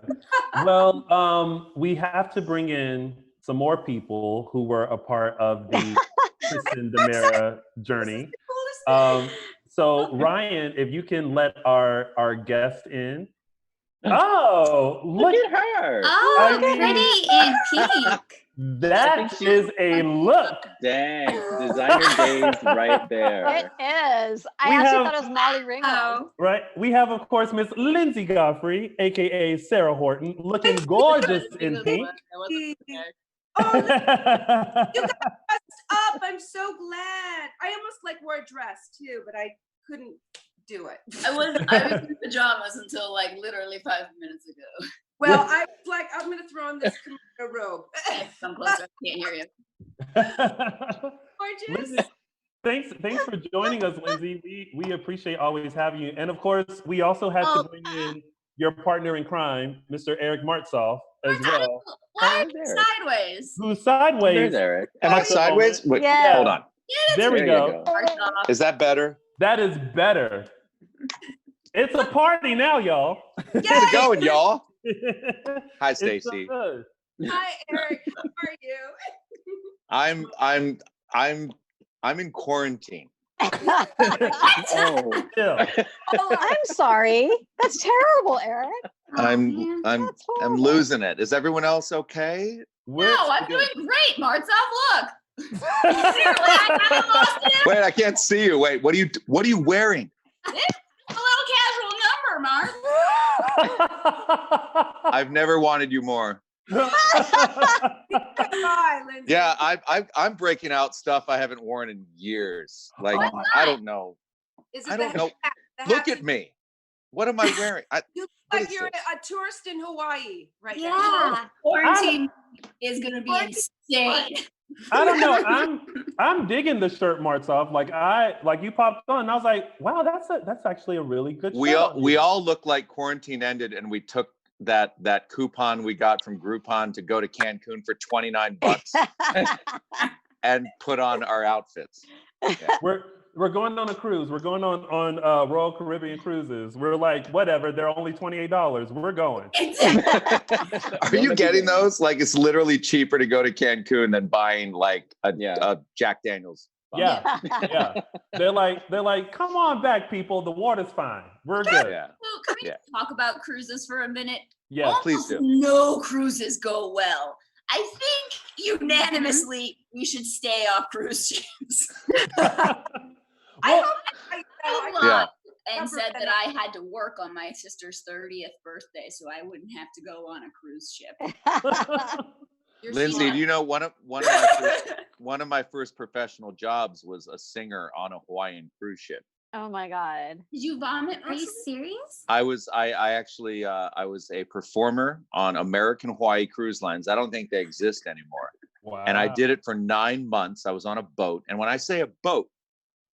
Well, we have to bring in some more people who were a part of the Kristen Demera journey. So Ryan, if you can let our guest in. Oh, look at her. Oh, pretty in pink. That is a look. Dang, designer days right there. It is. I actually thought it was Molly Ringwald. Right. We have, of course, Miss Lindsay Godfrey, aka Sarah Horton, looking gorgeous in pink. Oh, you got dressed up. I'm so glad. I almost wore a dress too, but I couldn't do it. I was in pajamas until literally 5 minutes ago. Well, I was like, I'm gonna throw on this kimono robe. Come closer, I can't hear you. Gorgeous. Lindsay, thanks for joining us, Lindsay. We appreciate always having you. And of course, we also had to bring in your partner in crime, Mr. Eric Martzoff, as well. Why are you sideways? Who's sideways? There's Eric. Am I sideways? Wait, hold on. Yeah, there we go. Is that better? That is better. It's a party now, y'all. How's it going, y'all? Hi, Stacy. So hi, Eric. How are you? I'm in quarantine. Oh, I'm sorry. That's terrible, Eric. I'm losing it. Is everyone else okay? No, I'm doing great, Martzoff. Look. Wait, I can't see you. Wait, what are you wearing? It's a little casual number, Mark. I've never wanted you more. Yeah, I'm breaking out stuff I haven't worn in years. I don't know. I don't know. Look at me. What am I wearing? You look like you're a tourist in Hawaii right now. Yeah, quarantine is gonna be insane. I don't know. I'm digging the shirt, Martzoff. You popped on, and I was like, wow, that's actually a really good shirt. We all look like quarantine ended, and we took that coupon we got from Groupon to go to Cancun for $29 and put on our outfits. Yeah. We're going on a cruise. We're going on Royal Caribbean cruises. We're like, whatever. They're only $28. We're going. Are you getting those? It's literally cheaper to go to Cancun than buying a Jack Daniels. Yeah, yeah. They're like, come on back, people. The water's fine. We're good. Yeah. So can we talk about cruises for a minute? Yeah, almost please do. No cruises go well. I think unanimously we should stay off cruise ships. And said that I had to work on my sister's 30th birthday, so I wouldn't have to go on a cruise ship. Lindsay, do you know one of my first professional jobs was a singer on a Hawaiian cruise ship. Oh my God! Did you vomit? Are you serious? I was a performer on American Hawaii Cruise Lines. I don't think they exist anymore. Wow. And I did it for 9 months. I was on a boat, and when I say a boat,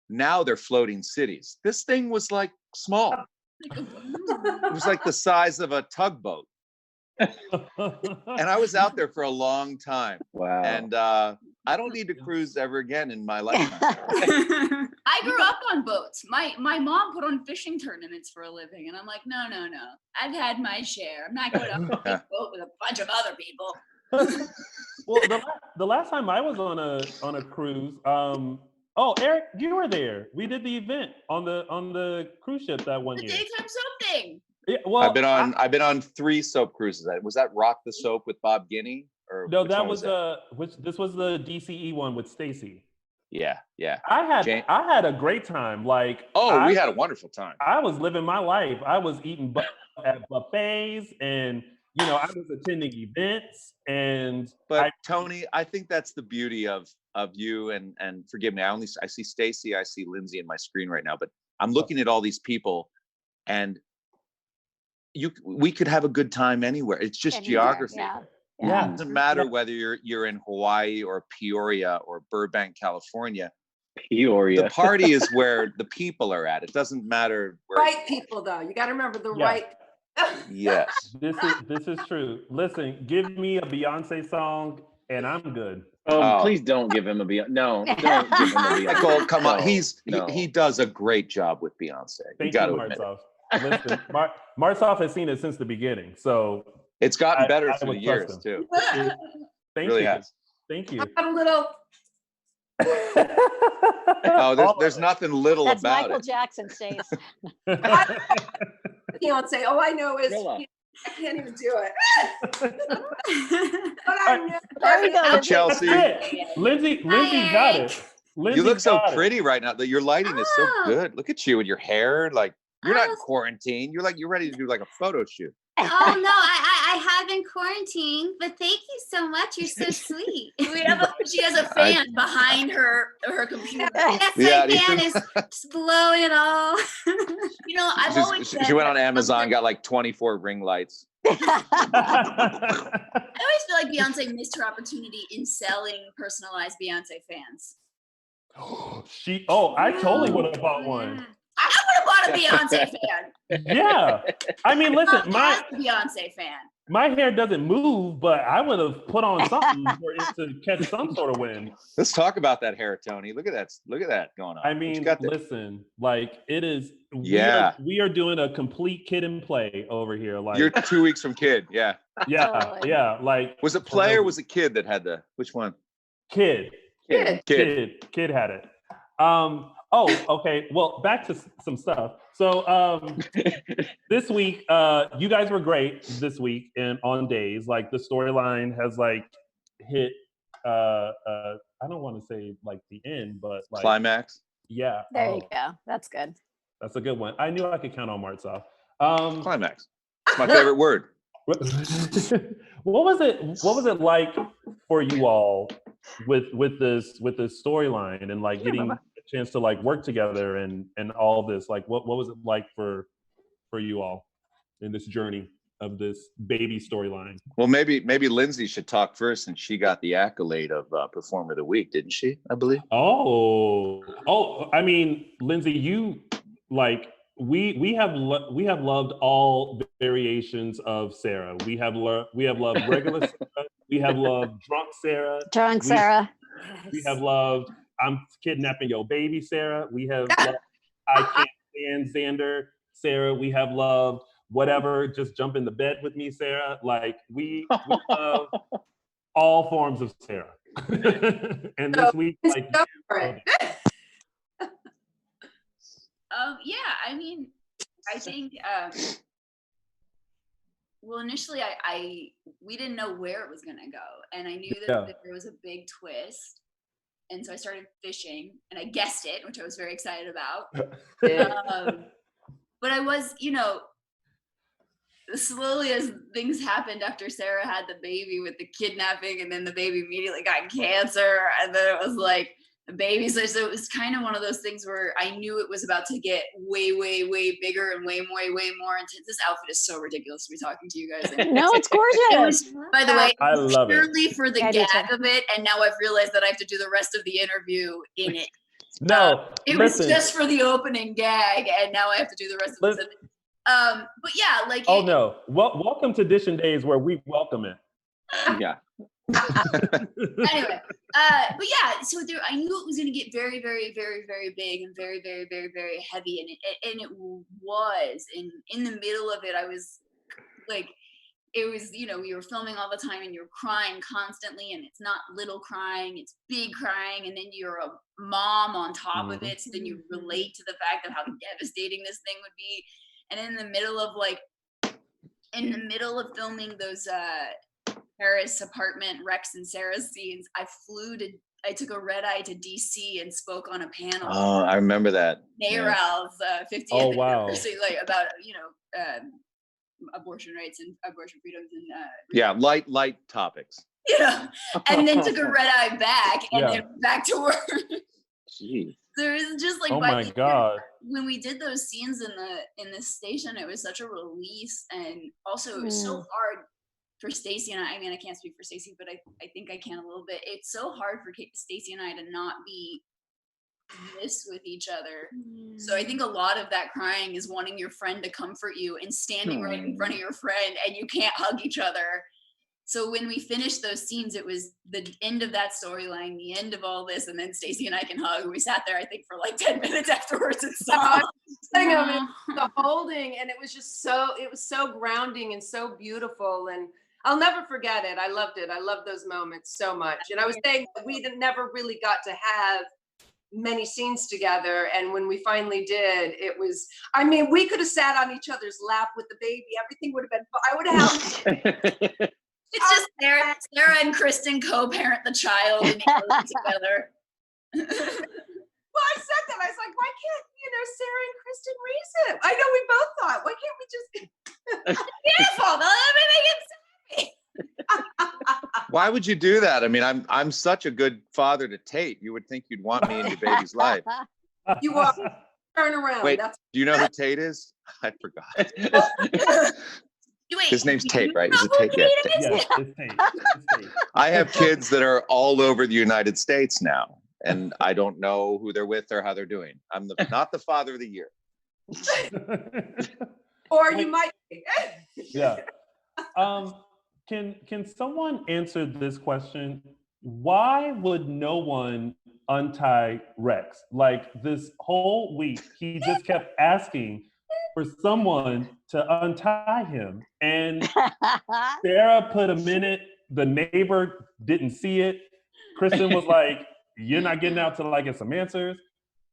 now they're floating cities. This thing was small. It was the size of a tugboat. And I was out there for a long time. Wow. And I don't need to cruise ever again in my life. I grew up on boats. My mom put on fishing tournaments for a living, and I'm like, no. I've had my share. I'm not going on a big boat with a bunch of other people. Well, the last time I was on a cruise, Eric, you were there. We did the event on the cruise ship that one year. The daytime soap thing. Yeah, well, I've been on 3 soap cruises. Was that Rock the Soap with Bob Guinea? Or no, that was this was the DCE one with Stacy. Yeah. I had a great time. Like, we had a wonderful time. I was living my life. I was eating at buffets, and I was attending events. But Tony, I think that's the beauty of you. And forgive me, I see Stacy, I see Lindsay in my screen right now. But I'm looking at all these people, and we could have a good time anywhere. It's just geography. Yeah. It doesn't matter whether you're in Hawaii or Peoria or Burbank, California. Peoria. The party is where the people are at. It doesn't matter where. Right people, though. You got to remember the right. Yes. This is true. Listen, give me a Beyonce song, and I'm good. Please don't give him a Beyonce. No, don't give him a Beyonce. Nicole, come on. He does a great job with Beyonce. Thank you, Martsoff. Listen, Martsoff has seen it since the beginning, so it's gotten better through the years too. Thank really you. Has. Thank you. I got a little. There's nothing little That's about Michael it. Jackson, Stace. Beyonce. All I know is I can't even do it. But I know. There we go. Chelsea. Lindsay got it. You look so pretty right now. That your lighting is so good. Look at you and your hair. Like you're not in quarantine. You're ready to do like a photo shoot. Oh no, I have been quarantined, but thank you so much. You're so sweet. She has a fan behind her computer. Yes, my fan is blowing it all. I've always she went on Amazon, got like 24 ring lights. I always feel like Beyonce missed her opportunity in selling personalized Beyonce fans. I totally would have bought one. I would have bought a Beyonce fan. Yeah. I mean, listen, my Beyonce fan. My hair doesn't move, but I would have put on something for it to catch some sort of wind. Let's talk about that hair, Tony. Look at that going on. I mean, listen, like it is. Yeah. We are doing a complete kid and play over here. Like you're 2 weeks from kid. Yeah. Yeah. Like was it play or was it kid that had which one? Kid had it. Okay. Well, back to some stuff. So this week, you guys were great this week and on days. Like the storyline has like hit I don't want to say like the end, but like climax. Yeah. There you go. That's good. That's a good one. I knew I could count on Martsoff. Climax. It's my favorite word. What was it like for you all with this storyline and like getting a chance to like work together and all this? Like what was it like for you all in this journey of this baby storyline? Well, maybe Lindsay should talk first, and she got the accolade of Performer of the Week, didn't she? I believe. Oh, I mean, Lindsay, you like we have loved all variations of Sarah. We have loved regular Sarah. We have loved drunk Sarah. Sarah. We have loved I'm kidnapping your baby Sarah. We have loved I can't stand Xander Sarah. We have loved whatever, just jump in the bed with me Sarah. Like we love all forms of Sarah. And this week, like yeah, I mean, I think well, initially we didn't know where it was gonna go, and I knew that there was a big twist, and so I started fishing, and I guessed it, which I was very excited about. But I was, slowly as things happened after Sarah had the baby with the kidnapping, and then the baby immediately got cancer, and then it was like the baby. So it was kind of one of those things where I knew it was about to get way, way, way bigger and way more intense. This outfit is so ridiculous to be talking to you guys. No, it's gorgeous. By the way, I love purely for the gag of it, and now I've realized that I have to do the rest of the interview in it. No, it was just for the opening gag, and now I have to do the rest of it. But yeah, like welcome to Dishin Days where we welcome it. Yeah. Anyway, but yeah, so there, I knew it was going to get very, very, very, very big and very, very, very, very heavy, and it was. And in the middle of it, I was like, it was, you know, we were filming all the time, and you're crying constantly, and it's not little crying, it's big crying, and then you're a mom on top of it, so then you relate to the fact of how devastating this thing would be. And in the middle of filming those Paris apartment Rex and Sarah's scenes, I took a red eye to DC and spoke on a panel. Oh, I remember that. NARAL's 50th anniversary, like about, you know, abortion rights and abortion freedoms and light topics. You know, and then took a red eye back and then back to work. Jeez. There is just like, oh my God. When we did those scenes in the station, it was such a release, and also it was so hard for Stacy and I mean, I can't speak for Stacy, but I think I can a little bit. It's so hard for Stacy and I to not be this with each other. So I think a lot of that crying is wanting your friend to comfort you and standing right in front of your friend, and you can't hug each other. So when we finished those scenes, it was the end of that storyline, the end of all this, and then Stacy and I can hug. We sat there, I think, for like 10 minutes afterwards and saw the holding, and it was so grounding and so beautiful, and I'll never forget it. I loved it. I loved those moments so much. And I was saying that we never really got to have many scenes together, and when we finally did, it was, I mean, we could have sat on each other's lap with the baby. Everything would have been, I would have It's just Sarah and Kristen co-parent the child and together. Well, I said that. I was like, why can't, you know, Sarah and Kristen raise it? I know we both thought, why can't we just beautiful, they'll make it happy. Why would you do that? I mean, I'm such a good father to Tate. You would think you'd want me in your baby's life. You are. Turn around. Wait, do you know who Tate is? I forgot. Wait, his name's Tate, right? Is it Tate? Yeah, it's Tate. It's Tate. I have kids that are all over the United States now, and I don't know who they're with or how they're doing. I'm not the father of the year. Or you might be. Yeah. Can someone answer this question? Why would no one untie Rex? Like this whole week, he just kept asking for someone to untie him. And Sarah put a minute, the neighbor didn't see it. Kristen was like, you're not getting out till I get some answers.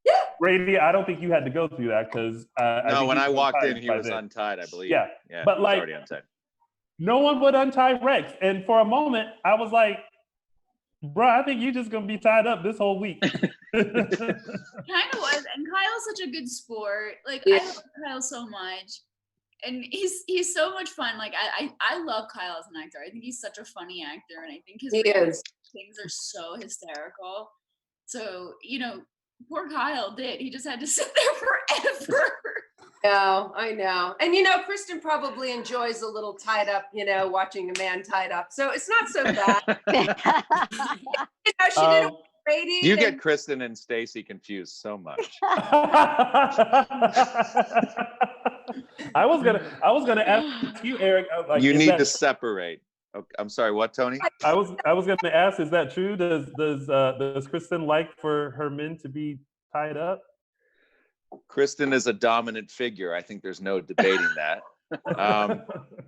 Yeah. Brady, I don't think you had to go through that because no, when I walked in, he was untied, I believe. Yeah, but like, already untied. No one would untie Rex. And for a moment, I was like, bro, I think you're just going to be tied up this whole week. Kind of was. And Kyle's such a good sport. Like, I love Kyle so much. And he's so much fun. Like, I love Kyle as an actor. I think he's such a funny actor. And I think his things are so hysterical. So, you know, poor Kyle did. He just had to sit there forever. No, I know. And, you know, Kristen probably enjoys a little tied up, you know, watching a man tied up. So it's not so bad. You know, she did it with Brady. You get Kristen and Stacy confused so much. I was gonna ask you, Eric. Like, you need to separate. Okay, I'm sorry. What, Tony? I was gonna ask. Is that true? Does Kristen like for her men to be tied up? Kristen is a dominant figure. I think there's no debating that.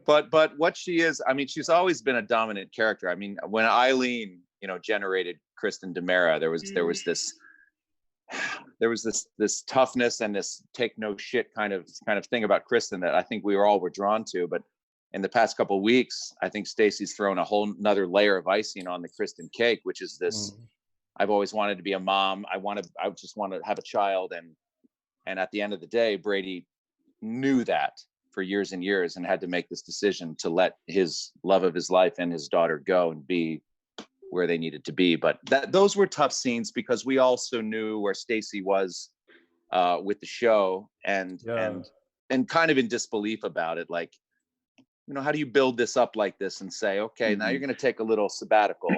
But what she is, I mean, she's always been a dominant character. I mean, when Eileen, you know, generated Kristen DiMera, there was this toughness and this take no shit kind of thing about Kristen that I think we were drawn to. But in the past couple of weeks, I think Stacy's thrown a whole another layer of icing on the Kristen cake, which is this. I've always wanted to be a mom. I just want to have a child, and at the end of the day, Brady knew that for years and years and had to make this decision to let his love of his life and his daughter go and be where they needed to be. But those were tough scenes because we also knew where Stacy was with the show and kind of in disbelief about it. Like, you know, how do you build this up like this and say, okay, now you're going to take a little sabbatical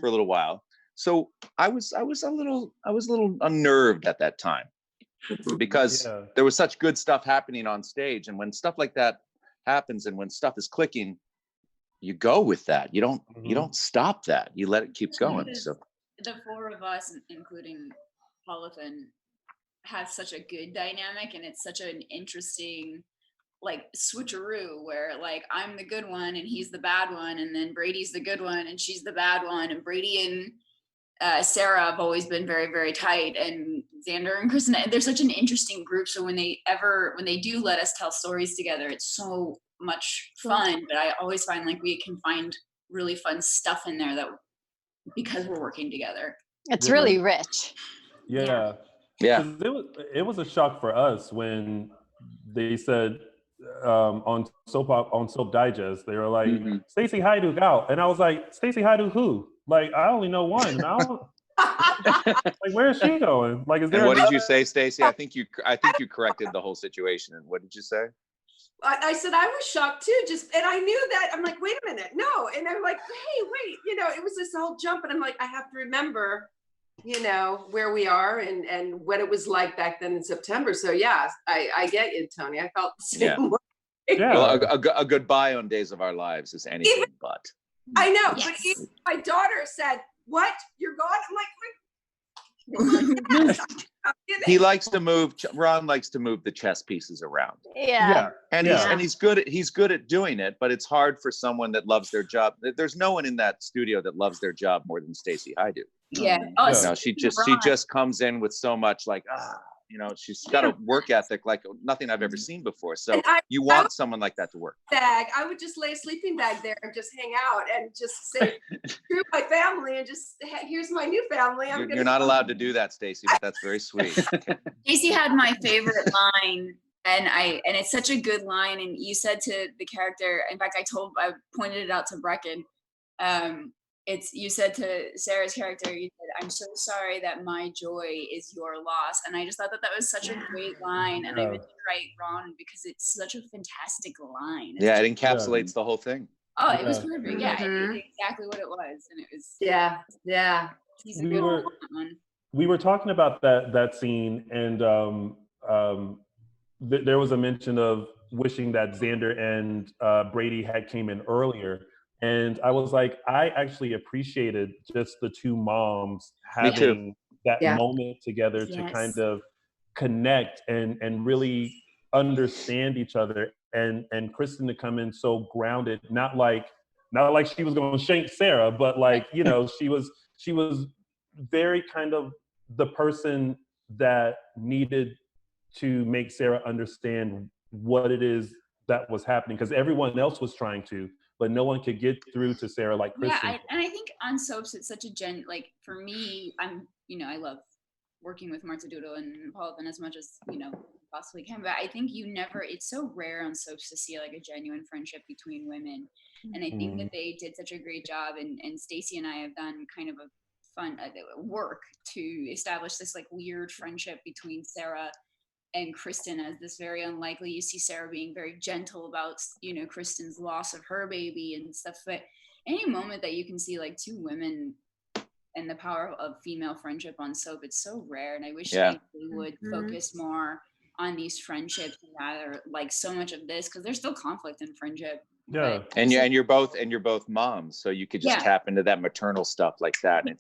for a little while. So I was a little unnerved at that time. Because there was such good stuff happening on stage, and when stuff like that happens and when stuff is clicking, you go with that. You don't stop that. You let it keep going. So the four of us, including Paulithan, have such a good dynamic, and it's such an interesting like switcheroo where like I'm the good one and he's the bad one, and then Brady's the good one and she's the bad one, and Brady and Sarah have always been very, very tight, and Xander and Kristen, they're such an interesting group. So when they do let us tell stories together, it's so much fun. But I always find like we can find really fun stuff in there that because we're working together. It's really rich. Yeah. It was a shock for us when they said on Soap Digest, they were like, Stacy Haiduk out, and I was like, Stacy Haiduk who? Like, I only know one. And I don't, like, where is she going? Like, is there? And what did you say, Stacy? I think you corrected the whole situation. And what did you say? I said I was shocked too. And I knew that. I'm like, wait a minute, no. And I'm like, hey, wait. It was this whole jump, and I'm like, I have to remember, where we are and what it was like back then in September. So yeah, I get you, Tony. I felt the same way. Yeah. Well, a goodbye on Days of Our Lives is anything but. I know, but even my daughter said, "What? You're gone?" I'm like, he likes to move. Ron likes to move the chess pieces around. Yeah. And he's good at doing it, but it's hard for someone that loves their job. There's no one in that studio that loves their job more than Stacy Haiduk. Yeah. She just comes in with so much like, she's got a work ethic like nothing I've ever seen before. So you want someone like that to work. I would just lay a sleeping bag there and just hang out and just say, screw my family and just, here's my new family. You're not allowed to do that, Stacy, but that's very sweet. Stacy had my favorite line, and it's such a good line. And you said to the character, in fact, I pointed it out to Brecken. You said to Sarah's character, you said, I'm so sorry that my joy is your loss. And I just thought that was such a great line. And I meant to write Ron because it's such a fantastic line. It's it encapsulates the whole thing. Oh, it was perfect. Yeah, it did exactly what it was. And it was. Yeah. He's a good one. We were talking about that scene, and there was a mention of wishing that Xander and Brady had came in earlier. And I was like, I actually appreciated just the two moms having that moment together to kind of connect and really understand each other, and Kristen to come in so grounded, not like she was going to shank Sarah, but like, she was very kind of the person that needed to make Sarah understand what it is that was happening, because everyone else was trying to, but no one could get through to Sarah like Kristen. Yeah, and I think on soaps, it's such a like, for me, I love working with Marta Doodle and Paulithan as much as, possibly can, but I think it's so rare on soaps to see like a genuine friendship between women. And I think that they did such a great job, and Stacy and I have done kind of a fun work to establish this like weird friendship between Sarah and Kristen, as this very unlikely. You see Sarah being very gentle about, Kristen's loss of her baby and stuff. But any moment that you can see like two women and the power of female friendship on soap, it's so rare. And I wish they would focus more on these friendships rather like so much of this, because there's still conflict in friendship. Yeah. And you're both moms, so you could just tap into that maternal stuff like that. And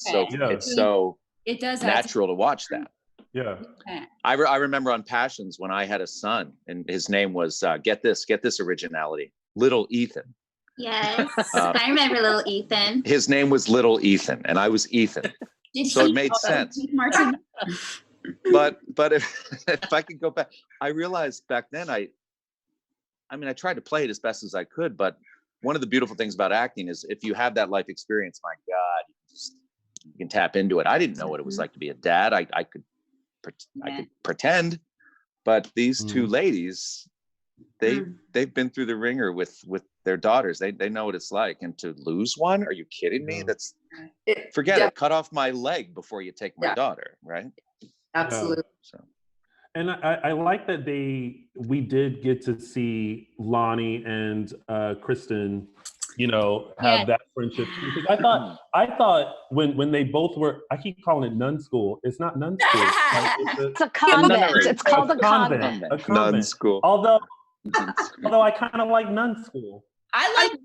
it does natural to watch that. Yeah. I remember on Passions when I had a son, and his name was get this originality, Little Ethan. Yes, I remember Little Ethan. His name was Little Ethan, and I was Ethan. So it made sense. But if I could go back, I realized back then I tried to play it as best as I could, but one of the beautiful things about acting is if you have that life experience, my God, you can tap into it. I didn't know what it was like to be a dad. I could pretend, but these two ladies, they've been through the ringer with their daughters. They know what it's like, and to lose one, are you kidding me? Forget it. Cut off my leg before you take my daughter, right? Absolutely. So. And I like that we did get to see Lonnie and Kristen, have that friendship. Because I thought when they both were, I keep calling it nun school. It's not nun school. It's a convent. It's called a convent. A convent. Nun school. Although I kind of like nun school.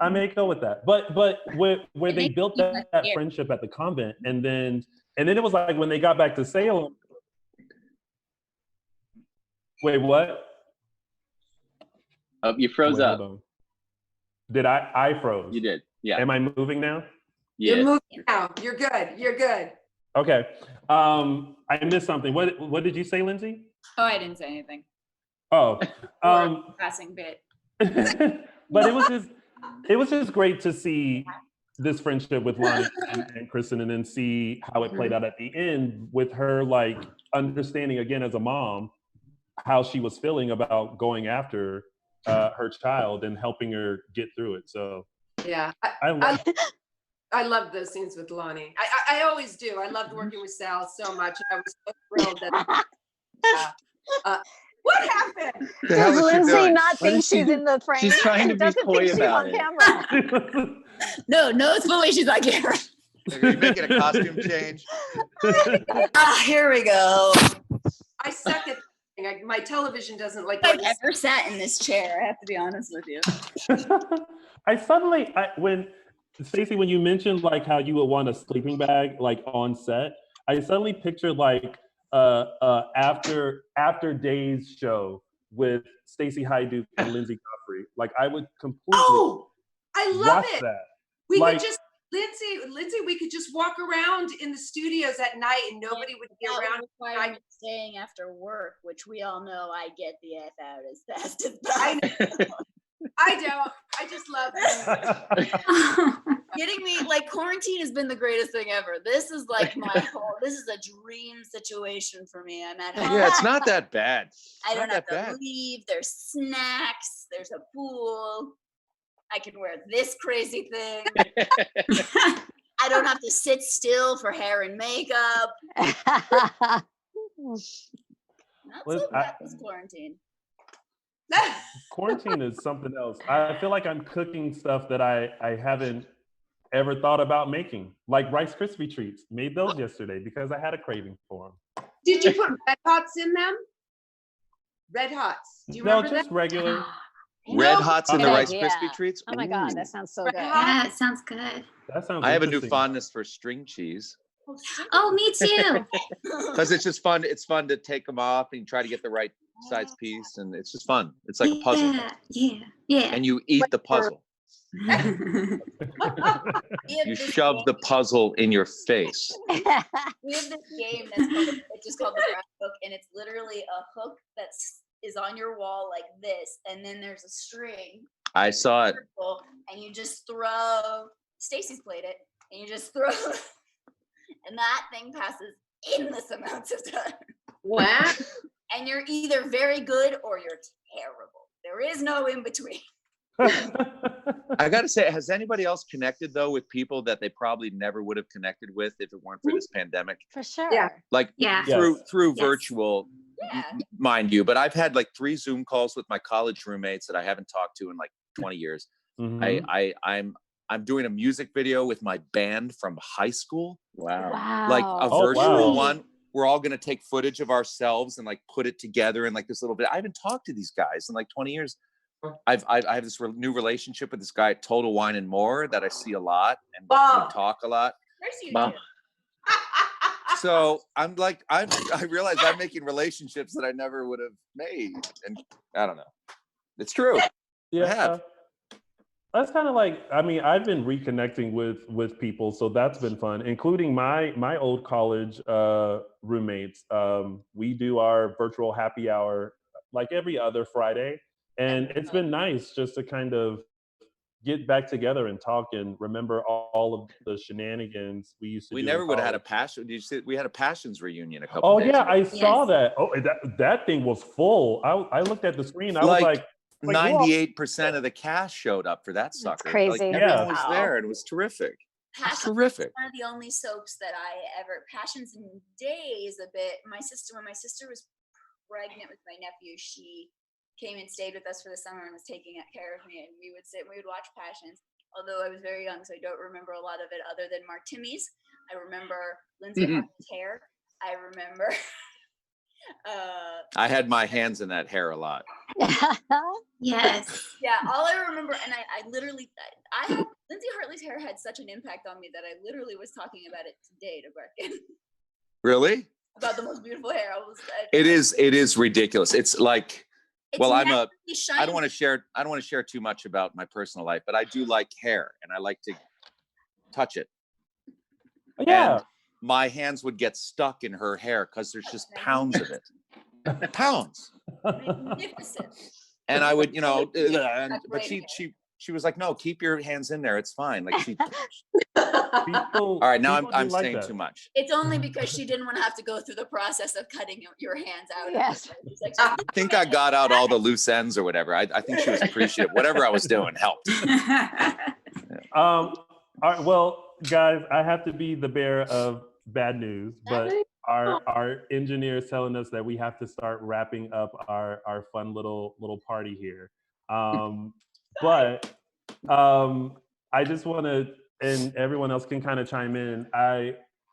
I may go with that. But where they built that friendship at the convent, and then it was like when they got back to Salem. Wait, what? Oh, you froze up. Did I froze? You did. Yeah. Am I moving now? Yes. You're moving now. You're good. You're good. Okay. I missed something. What did you say, Lindsay? Oh, I didn't say anything. Oh. Passing bit. But it was just great to see this friendship with Lonnie and Kristen, and then see how it played out at the end with her like understanding again as a mom how she was feeling about going after her child and helping her get through it. So yeah, I love those scenes with Lonnie. I always do. I loved working with Sal so much. I was so thrilled that. What happened? Does Lindsay not think she's in the frame? She's trying to be coy about it. Camera. No, it's the way she's on camera. Are you making a costume change? Here we go. I suck at my television doesn't like. I've ever sat in this chair. I have to be honest with you. When Stacy, when you mentioned like how you would want a sleeping bag like on set, I suddenly pictured like after Days show with Stacy Haiduk and Lindsay Godfrey. Like I would completely I love watch it. that. We like, could just Lindsay, we could just walk around in the studios at night and nobody would be around. I'm staying after work, which we all know I get the F out as fast as possible. I don't. I just love it. Kidding me? Like quarantine has been the greatest thing ever. This is like this is a dream situation for me. I'm at home. Yeah, it's not that bad. I don't have to leave. There's snacks. There's a pool. I can wear this crazy thing. I don't have to sit still for hair and makeup. Not so bad this quarantine. Quarantine is something else. I feel like I'm cooking stuff that I haven't ever thought about making, like Rice Krispie treats. Made those yesterday because I had a craving for them. Did you put Red Hots in them? Red Hots. Do you remember just that? regular. Red Hots in the Rice Krispie treats. Oh my God, that sounds so good. Yeah, it sounds good. That sounds. I have a new fondness for string cheese. Oh, me too. Because it's just fun. It's fun to take them off and try to get the right size piece, and it's just fun. It's like a puzzle. Yeah. And you eat the puzzle. You shove the puzzle in your face. We have this game it's just called the Brass Hook, and it's literally a hook is on your wall like this, and then there's a string. I saw it. And you just throw. Stacy's played it, and you just throw, and that thing passes endless amounts of time. Wow. And you're either very good or you're terrible. There is no in between. I gotta say, has anybody else connected though with people that they probably never would have connected with if it weren't for this pandemic? For sure. Yeah. Like through virtual, Yeah. mind you, but I've had like 3 Zoom calls with my college roommates that I haven't talked to in like 20 years. Mm-hmm. I'm doing a music video with my band from high school. Wow. Like a virtual one. We're all gonna take footage of ourselves and like put it together in like this little bit. I haven't talked to these guys in like 20 years. I have this new relationship with this guy at Total Wine and More that I see a lot and we talk a lot. So I'm like, I realize I'm making relationships that I never would have made, and I don't know. It's true. Yeah, I have. That's kind of like, I mean, I've been reconnecting with people, so that's been fun, including my old college roommates. We do our virtual happy hour like every other Friday, and it's been nice just to kind of get back together and talk and remember all of the shenanigans we used to do. We never would have had a passion. Did you see we had a passions reunion a couple days ago? ago. I saw that. Oh, that thing was full. I looked at the screen. I was like 98% of the cast showed up for that sucker. That's crazy. Like, everyone was there, and it was terrific. Passions terrific. One of the only soaps that Passions in Days a bit. When my sister was pregnant with my nephew, she came and stayed with us for the summer and was taking care of me, and we would watch Passions. Although I was very young, so I don't remember a lot of it other than Martimmy's. I remember Lindsay Martin's hair. I remember I had my hands in that hair a lot. Yes. Yeah, all I remember, and I literally, I had Lindsay Hartley's hair had such an impact on me that I literally was talking about it today to Brecken. Really? About the most beautiful hair. It is ridiculous. It's like, well, I don't want to share too much about my personal life, but I do like hair and I like to touch it. Yeah. And my hands would get stuck in her hair because there's just pounds of it. Pounds. Magnificent. And I would, but she was like, no, keep your hands in there. It's fine. Like all right, now I'm saying too much. It's only because she didn't want to have to go through the process of cutting your hands out. Yes. Like, I think I got out all the loose ends or whatever. I think she was appreciative. Whatever I was doing helped. All right, well, guys, I have to be the bearer of bad news, but our engineer is telling us that we have to start wrapping up our fun little party here. But I just want to, and everyone else can kind of chime in.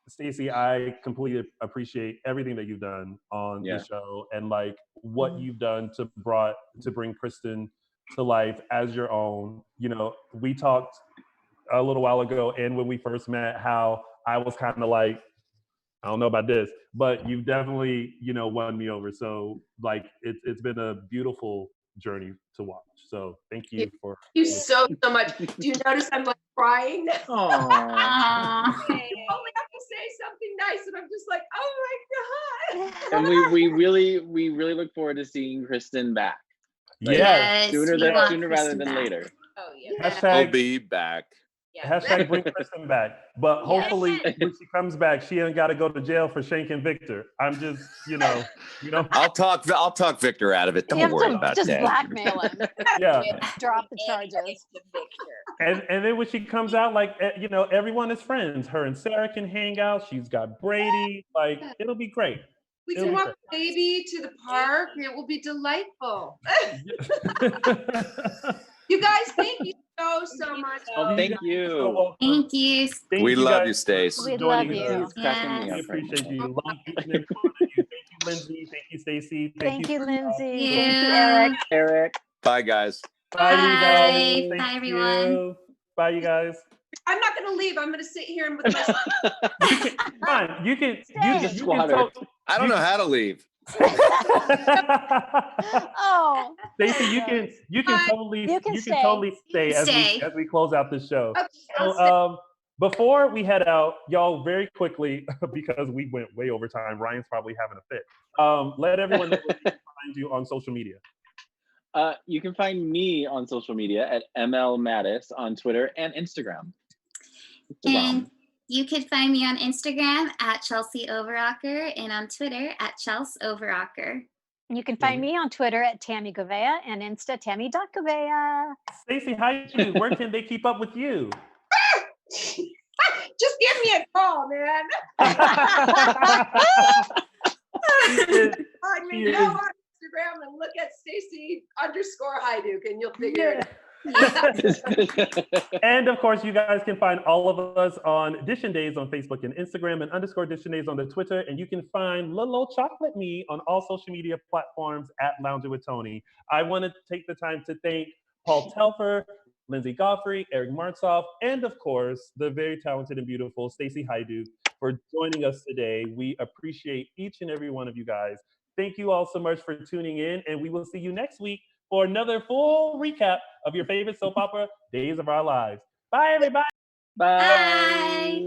Stacy, I completely appreciate everything that you've done on the show and like what you've done to bring Kristen to life as your own. You know, we talked a little while ago, and when we first met, how I was kind of like, I don't know about this, but you've definitely, won me over. So like, it's been a beautiful journey to watch. So thank you for. Thank you so much. Do you notice I'm like crying? Aww. I only have to say something nice, and I'm just like, oh my god. And we really look forward to seeing Kristen back. Like, yes. Sooner rather than later. Oh yeah. I'll be back. Yeah. Hashtag bring Kristen back. But hopefully when she comes back, she ain't got to go to jail for shanking Victor. I'm just, I'll talk Victor out of it. Don't worry about just that. Blackmail him. Yeah. Drop the charges. And then when she comes out, like, everyone is friends. Her and Sarah can hang out. She's got Brady. Like, it'll be great. We can walk baby to the park. It will be delightful. You guys, thank you so much. Oh, thank you. Thank you. We love you, Stace. We love you. We appreciate you. Love each and every one of you. Thank you, Lindsay. Thank you, Stacy. Thank you, Lindsay. Thank you, Eric. Bye, guys. Bye, you guys. Bye, everyone. Bye, you guys. I'm not going to leave. I'm going to sit here and with my. Fine. You can. I don't know how to leave. Oh, Stacy, you can totally stay as we close out the show. Okay, so, before we head out, y'all, very quickly, because we went way over time, Ryan's probably having a fit. Let everyone know where they can find you on social media. You can find me on social media at ML Mattis on Twitter and Instagram. And you can find me on Instagram at Chelsea Overocker and on Twitter at Chels Overocker. You can find me on Twitter at Tammy Govea and Insta Tammy.Govea. Stacy Haiduk, where can they keep up with you? Just give me a call, man. Go on Instagram and look at Stacy _Haiduk and you'll figure it out. And of course, you guys can find all of us on Dishin Days on Facebook and Instagram and _Dishin Days on the Twitter. And you can find Little Old Chocolate Me on all social media platforms at Lounging with Tony. I want to take the time to thank Paul Telfer, Lindsay Godfrey, Eric Martzoff, and of course, the very talented and beautiful Stacy Haiduk for joining us today. We appreciate each and every one of you guys. Thank you all so much for tuning in, and we will see you next week for another full recap of your favorite soap opera, Days of Our Lives. Bye, everybody. Bye.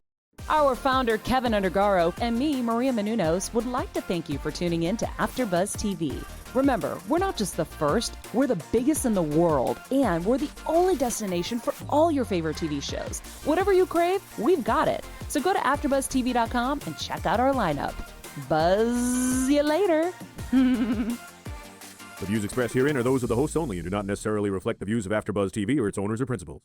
Our founder, Kevin Undergaro, and me, Maria Menounos, would like to thank you for tuning in to AfterBuzz TV. Remember, we're not just the first, we're the biggest in the world, and we're the only destination for all your favorite TV shows. Whatever you crave, we've got it. So go to AfterBuzzTV.com and check out our lineup. Buzz you later. The views expressed herein are those of the hosts only and do not necessarily reflect the views of AfterBuzz TV or its owners or principals.